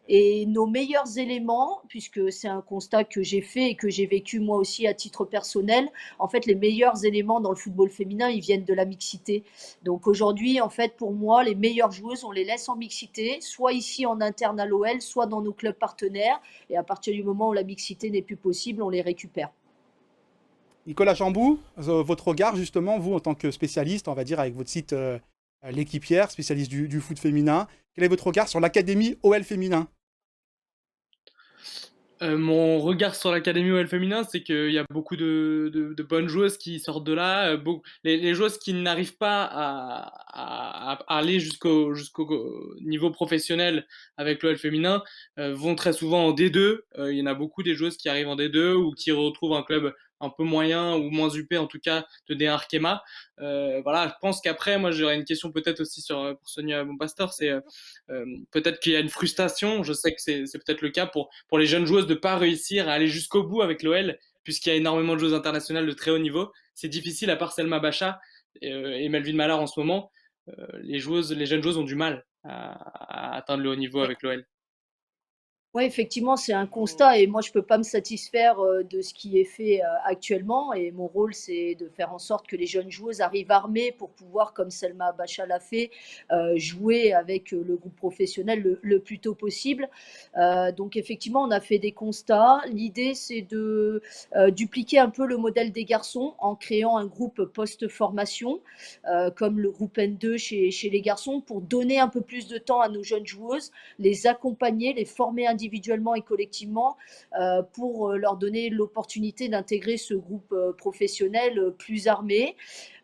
Et nos meilleurs éléments, puisque c'est un constat que j'ai fait et que j'ai vécu moi aussi à titre personnel, en fait, les meilleurs éléments dans le football féminin, ils viennent de la mixité. Donc aujourd'hui, en fait, pour moi, les meilleures joueuses, on les laisse en mixité, soit ici en interne à l'OL, soit dans nos clubs partenaires. Et à partir du moment où la mixité n'est plus possible, on les récupère. Nicolas Jambou, votre regard, justement, vous, en tant que spécialiste, on va dire, avec votre site L'Équipière, spécialiste du foot féminin, quel est votre regard sur l'Académie OL féminin? Mon regard sur l'académie OL féminin, c'est qu'il y a beaucoup de bonnes joueuses qui sortent de là. Les joueuses qui n'arrivent pas à aller jusqu'au niveau professionnel avec l'OL féminin vont très souvent en D2. Il y en a beaucoup des joueuses qui arrivent en D2 ou qui retrouvent un club un peu moyen ou moins huppé, en tout cas de D1 Arkema. Voilà, je pense qu'après, moi j'aurais une question peut-être aussi pour Sonia Bonpastor, c'est peut-être qu'il y a une frustration. Je sais que c'est peut-être le cas pour les jeunes joueuses de ne pas réussir à aller jusqu'au bout avec l'OL, puisqu'il y a énormément de joueuses internationales de très haut niveau. C'est difficile, à part Selma Bacha et Melvin Mallard en ce moment. Les jeunes joueuses ont du mal à atteindre le haut niveau avec l'OL. Oui, effectivement, c'est un constat et moi, je ne peux pas me satisfaire de ce qui est fait actuellement. Et mon rôle, c'est de faire en sorte que les jeunes joueuses arrivent armées pour pouvoir, comme Selma Bacha l'a fait, jouer avec le groupe professionnel le plus tôt possible. Donc, effectivement, on a fait des constats. L'idée, c'est de dupliquer un peu le modèle des garçons en créant un groupe post-formation, comme le groupe N2 chez les garçons, pour donner un peu plus de temps à nos jeunes joueuses, les accompagner, les former individuellement et collectivement pour leur donner l'opportunité d'intégrer ce groupe professionnel plus armé.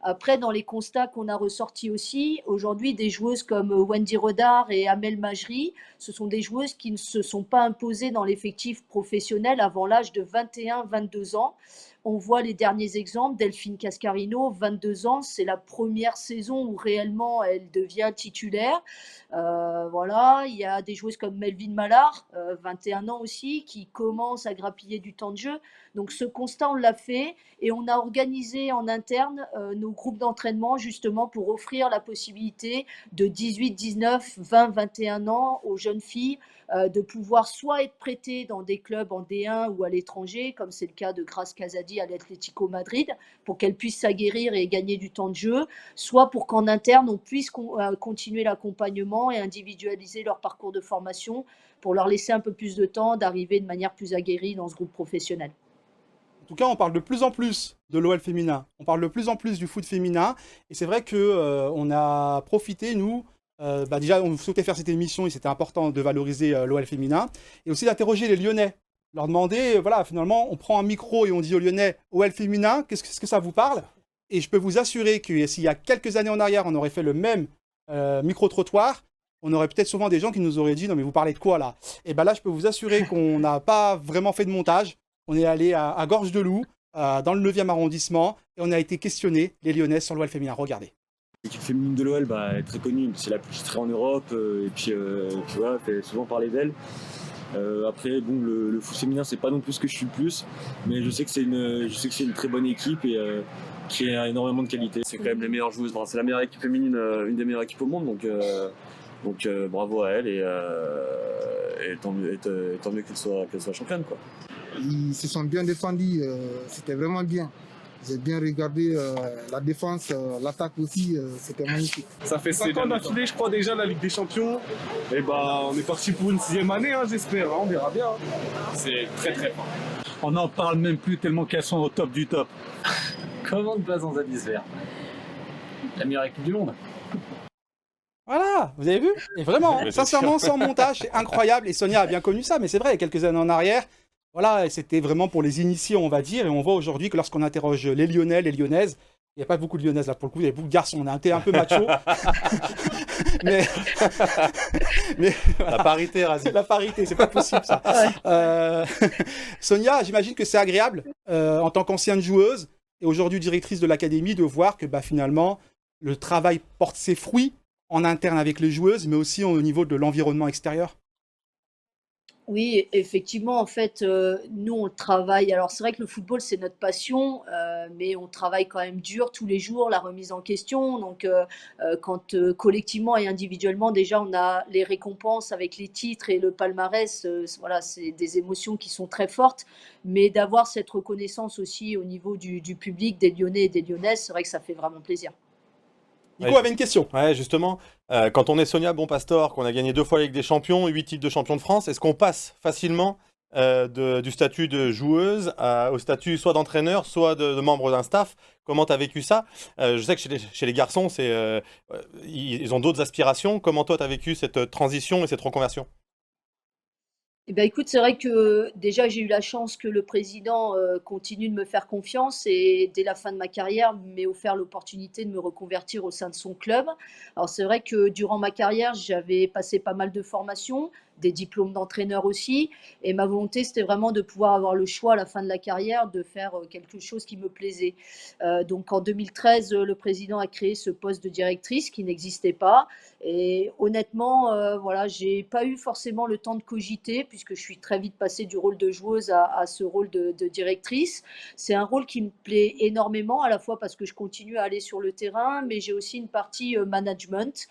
Après, dans les constats qu'on a ressortis aussi, aujourd'hui, des joueuses comme Wendy Redard et Amel Majri, ce sont des joueuses qui ne se sont pas imposées dans l'effectif professionnel avant l'âge de 21-22 ans. On voit les derniers exemples, Delphine Cascarino, 22 ans, c'est la première saison où réellement elle devient titulaire. Voilà, il y a des joueuses comme Melvin Mallard, 21 ans aussi, qui commence à grappiller du temps de jeu. Donc ce constat, on l'a fait et on a organisé en interne nos groupes d'entraînement justement pour offrir la possibilité de 18, 19, 20, 21 ans aux jeunes filles de pouvoir soit être prêtées dans des clubs en D1 ou à l'étranger, comme c'est le cas de Grace Casadi à l'Atlético Madrid, pour qu'elles puissent s'aguerrir et gagner du temps de jeu, soit pour qu'en interne, on puisse continuer l'accompagnement et individualiser leur parcours de formation pour leur laisser un peu plus de temps d'arriver de manière plus aguerrie dans ce groupe professionnel. En tout cas, on parle de plus en plus de l'OL féminin, on parle de plus en plus du foot féminin, et c'est vrai qu'on a profité, nous, déjà, on souhaitait faire cette émission et c'était important de valoriser l'OL féminin et aussi d'interroger les Lyonnais, leur demander, voilà, finalement, on prend un micro et on dit aux Lyonnais, OL féminin, qu'est-ce que ça vous parle? Et je peux vous assurer que s'il y a quelques années en arrière, on aurait fait le même micro-trottoir, on aurait peut-être souvent des gens qui nous auraient dit, non mais vous parlez de quoi là? Et bien là, je peux vous assurer qu'on n'a pas vraiment fait de montage, on est allé à Gorge de Loup, dans le 9e arrondissement, et on a été questionné, les Lyonnais, sur l'OL féminin. Regardez. L'équipe féminine de l'OL est très connue, c'est la plus titrée en Europe, et puis voilà, fait souvent parler d'elle. Après, bon, le foot féminin, c'est pas non plus ce que je suis le plus, mais je sais que c'est une très bonne équipe et qui a énormément de qualité. C'est quand même les meilleures joueuses, c'est la meilleure équipe féminine, une des meilleures équipes au monde, donc bravo à elle et tant mieux qu'elle soit championne, quoi. Ils se sont bien défendus, c'était vraiment bien. J'ai bien regardé la défense, l'attaque aussi, c'était magnifique. Ça fait 5 ans d'affilée, je crois, déjà, la Ligue des Champions. Et on est parti pour une 6e année, j'espère, on verra bien. C'est très très fort. On n'en parle même plus tellement qu'elles sont au top du top. Comment ne pas en satisfaire? La meilleure équipe du monde. Voilà, vous avez vu? Et vraiment, sincèrement, sans montage, c'est incroyable. Et Sonia a bien connu ça, mais c'est vrai, il y a quelques années en arrière, voilà, c'était vraiment pour les initiés, on va dire. Et on voit aujourd'hui que lorsqu'on interroge les Lyonnais, les Lyonnaises, il n'y a pas beaucoup de Lyonnaises là pour le coup, il y a beaucoup de garçons, on a un peu macho. mais voilà. La parité, Razi. La parité, c'est pas possible ça. Sonia, j'imagine que c'est agréable en tant qu'ancienne joueuse et aujourd'hui directrice de l'académie de voir que finalement le travail porte ses fruits en interne avec les joueuses, mais aussi au niveau de l'environnement extérieur. Oui, effectivement, en fait, nous, on travaille. Alors, c'est vrai que le football, c'est notre passion, mais on travaille quand même dur tous les jours, la remise en question. Donc, quand collectivement et individuellement, déjà, on a les récompenses avec les titres et le palmarès, voilà, c'est des émotions qui sont très fortes. Mais d'avoir cette reconnaissance aussi au niveau du public, des Lyonnais et des Lyonnaises, c'est vrai que ça fait vraiment plaisir. Nico avait une question. Ouais, justement, quand on est Sonia Bonpastor, qu'on a gagné 2 fois la Ligue des Champions, 8 titres de champion de France, est-ce qu'on passe facilement du statut de joueuse au statut soit d'entraîneur, soit de membre d'un staff? Comment tu as vécu ça? Je sais que chez les garçons, ils ont d'autres aspirations. Comment toi, tu as vécu cette transition et cette reconversion? Eh ben, écoute, c'est vrai que déjà j'ai eu la chance que le président continue de me faire confiance et dès la fin de ma carrière m'ait offert l'opportunité de me reconvertir au sein de son club. Alors c'est vrai que durant ma carrière j'avais passé pas mal de formations, des diplômes d'entraîneur aussi, et ma volonté c'était vraiment de pouvoir avoir le choix à la fin de la carrière de faire quelque chose qui me plaisait. Donc en 2013 le président a créé ce poste de directrice qui n'existait pas. Et honnêtement, voilà, j'ai pas eu forcément le temps de cogiter puisque je suis très vite passée du rôle de joueuse à ce rôle de directrice. C'est un rôle qui me plaît énormément, à la fois parce que je continue à aller sur le terrain, mais j'ai aussi une partie management.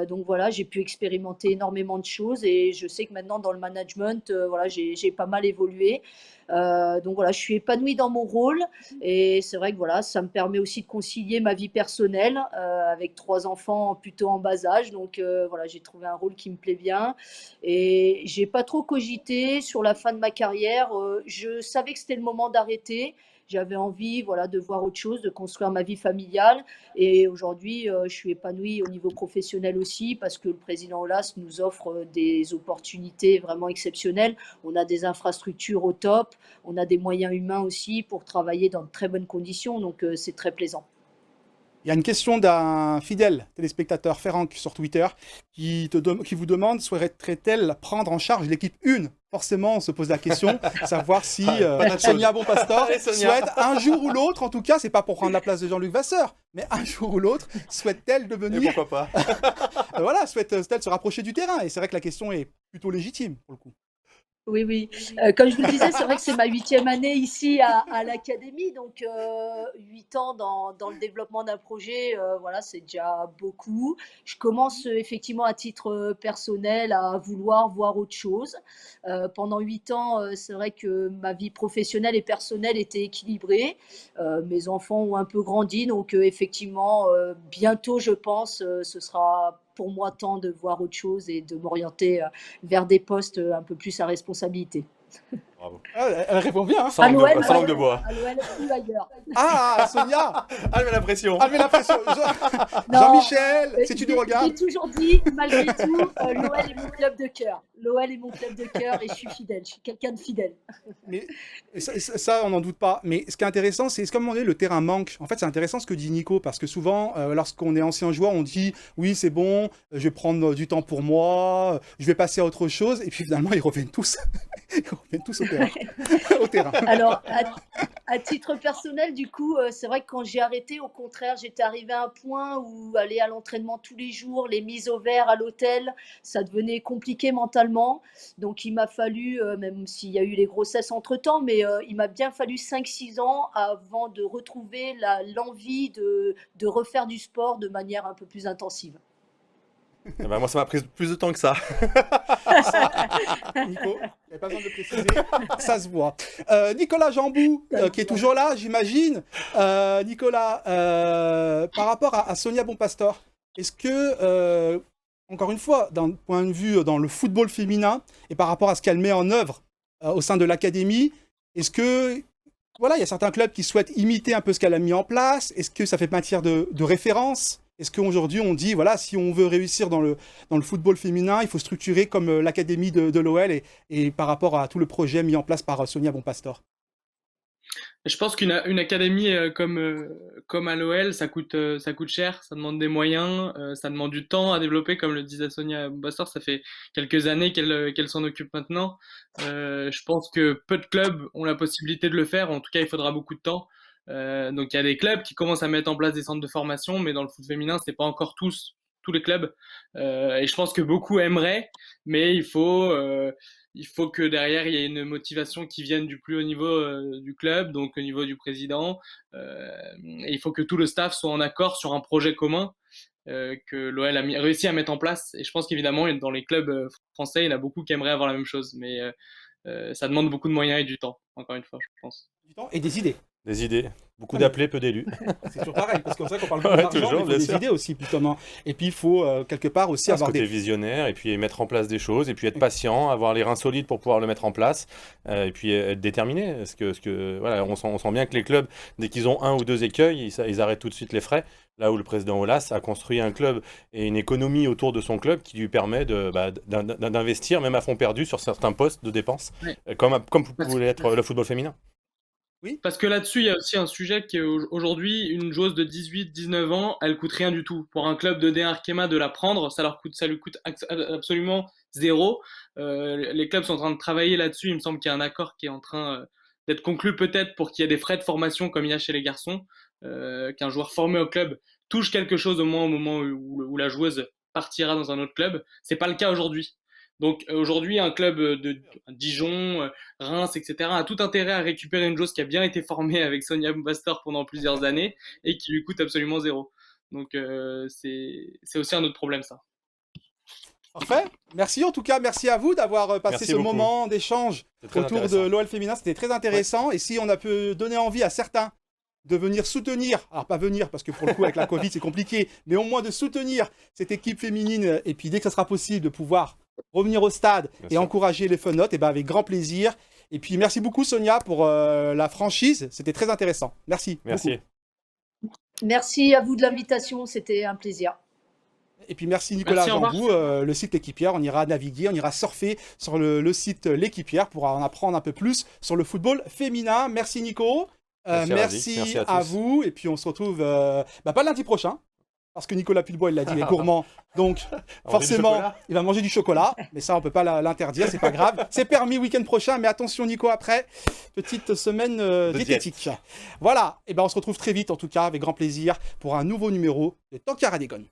Donc voilà, j'ai pu expérimenter énormément de choses et je sais que maintenant dans le management, voilà, j'ai pas mal évolué. Donc voilà, je suis épanouie dans mon rôle et c'est vrai que voilà, ça me permet aussi de concilier ma vie personnelle avec 3 enfants plutôt en bas âge. Donc voilà, j'ai trouvé un rôle qui me plaît bien et j'ai pas trop cogité sur la fin de ma carrière. Je savais que c'était le moment d'arrêter. J'avais envie, voilà, de voir autre chose, de construire ma vie familiale. Et aujourd'hui, je suis épanouie au niveau professionnel aussi parce que le président Aulas nous offre des opportunités vraiment exceptionnelles. On a des infrastructures au top, on a des moyens humains aussi pour travailler dans de très bonnes conditions. Donc, c'est très plaisant. Il y a une question d'un fidèle téléspectateur, Ferranc, sur Twitter, qui vous demande, souhaiterait-elle prendre en charge l'équipe 1? Forcément, on se pose la question, savoir si Sonia Bonpastor souhaite un jour ou l'autre, en tout cas, c'est pas pour prendre la place de Jean-Luc Vasseur, mais un jour ou l'autre, souhaite-t-elle devenir... Et pourquoi pas voilà, souhaite-t-elle se rapprocher du terrain? Et c'est vrai que la question est plutôt légitime, pour le coup. Oui, oui. Comme je vous le disais, c'est vrai que c'est ma 8e année ici à l'académie, donc 8 ans dans le développement d'un projet, voilà, c'est déjà beaucoup. Je commence effectivement à titre personnel à vouloir voir autre chose. Pendant 8 ans, c'est vrai que ma vie professionnelle et personnelle était équilibrée. Mes enfants ont un peu grandi, donc effectivement, bientôt, je pense, ce sera pour moi temps de voir autre chose et de m'orienter vers des postes un peu plus à responsabilité. Bravo. Ah, elle répond bien. Hein. Sans langue de bois. À l'OL ou ailleurs. Ah, Sonia. Ah, mais la pression. Ah, mais la pression. Non, Jean-Michel, si tu nous regardes. J'ai toujours dit, malgré tout, l'OL est mon club de cœur. L'OL est mon club de cœur et je suis fidèle. Je suis quelqu'un de fidèle. Mais ça, on n'en doute pas. Mais ce qui est intéressant, c'est comme on dit, le terrain manque. En fait, c'est intéressant ce que dit Nico, parce que souvent, lorsqu'on est ancien joueur, on dit oui, c'est bon, je vais prendre du temps pour moi, je vais passer à autre chose. Et puis finalement, ils reviennent tous. Ils reviennent tous au terrain. Au terrain. Alors, à titre personnel, du coup, c'est vrai que quand j'ai arrêté, au contraire, j'étais arrivée à un point où aller à l'entraînement tous les jours, les mises au vert à l'hôtel, ça devenait compliqué mentalement. Donc, il m'a fallu, même s'il y a eu les grossesses entre-temps, mais il m'a bien fallu 5-6 ans avant de retrouver l'envie de refaire du sport de manière un peu plus intensive. Eh ben, moi, ça m'a pris plus de temps que ça. Nico, il n'y a pas besoin de préciser, ça se voit. Nicolas Jambou, qui est toujours là, j'imagine. Nicolas, par rapport à Sonia Bonpastor, est-ce que, encore une fois, d'un point de vue dans le football féminin, et par rapport à ce qu'elle met en œuvre au sein de l'académie, est-ce que, voilà, il y a certains clubs qui souhaitent imiter un peu ce qu'elle a mis en place? Est-ce que ça fait matière de référence? Est-ce qu'aujourd'hui, on dit, voilà, si on veut réussir dans le football féminin, il faut structurer comme l'académie de l'OL et par rapport à tout le projet mis en place par Sonia Bonpastor? Je pense qu'une académie comme à l'OL, ça coûte cher, ça demande des moyens, ça demande du temps à développer, comme le disait Sonia Bonpastor, ça fait quelques années qu'elle s'en occupe maintenant. Je pense que peu de clubs ont la possibilité de le faire, en tout cas il faudra beaucoup de temps. Donc il y a des clubs qui commencent à mettre en place des centres de formation, mais dans le foot féminin, c'est pas encore tous les clubs. Et je pense que beaucoup aimeraient, mais il faut que derrière il y ait une motivation qui vienne du plus haut niveau du club, donc au niveau du président. Et il faut que tout le staff soit en accord sur un projet commun que l'OL a réussi à mettre en place. Et je pense qu'évidemment, dans les clubs français, il y en a beaucoup qui aimeraient avoir la même chose, mais ça demande beaucoup de moyens et du temps, encore une fois, je pense. Du temps et des idées. Des idées. Beaucoup d'appelés, peu d'élus. C'est toujours pareil, parce que c'est vrai qu'on parle beaucoup d'argent, toujours, mais il faut des idées aussi, justement. Et puis, il faut quelque part aussi avoir des visionnaires, et puis mettre en place des choses, et puis être patient, avoir les reins solides pour pouvoir le mettre en place, et puis être déterminé. Parce que voilà, on sent bien que les clubs, dès qu'ils ont un ou deux écueils, ils arrêtent tout de suite les frais. Là où le président Aulas a construit un club et une économie autour de son club qui lui permet d'investir, même à fond perdu, sur certains postes de dépenses, comme pouvait l'être le football féminin. Oui. Parce que là-dessus, il y a aussi un sujet qui est aujourd'hui, une joueuse de 18-19 ans, elle coûte rien du tout. Pour un club de D1 Arkema, de la prendre, ça lui coûte absolument zéro. Les clubs sont en train de travailler là-dessus. Il me semble qu'il y a un accord qui est en train d'être conclu peut-être pour qu'il y ait des frais de formation comme il y a chez les garçons, qu'un joueur formé au club touche quelque chose au moment où la joueuse partira dans un autre club. C'est pas le cas aujourd'hui. Donc aujourd'hui, un club de Dijon, Reims, etc. a tout intérêt à récupérer une joueuse qui a bien été formée avec Sonia Bonpastor pendant plusieurs années et qui lui coûte absolument zéro. Donc c'est aussi un autre problème, ça. Parfait. Merci en tout cas, merci à vous d'avoir passé moment d'échange autour de l'OL féminin. C'était très intéressant. Ouais. Et si on a pu donner envie à certains de venir soutenir, alors pas venir parce que pour le coup avec la Covid c'est compliqué, mais au moins de soutenir cette équipe féminine et puis dès que ça sera possible de pouvoir revenir au stade et encourager les Fun Notes, et ben avec grand plaisir. Et puis merci beaucoup Sonia pour la franchise, c'était très intéressant. Merci. Merci. Beaucoup. Merci à vous de l'invitation, c'était un plaisir. Et puis merci Nicolas Jambou, le site L'Équipière, on ira naviguer, on ira surfer sur le site L'Équipière pour en apprendre un peu plus sur le football féminin. Merci Nico. Merci à vous, et puis on se retrouve pas lundi prochain, parce que Nicolas Pulbois, il l'a dit, il est gourmand, donc forcément, il va manger du chocolat, mais ça, on peut pas l'interdire, c'est pas grave. C'est permis week-end prochain, mais attention Nico, après, petite semaine diététique. Voilà, et ben on se retrouve très vite, en tout cas, avec grand plaisir, pour un nouveau numéro de Tankard Radegone.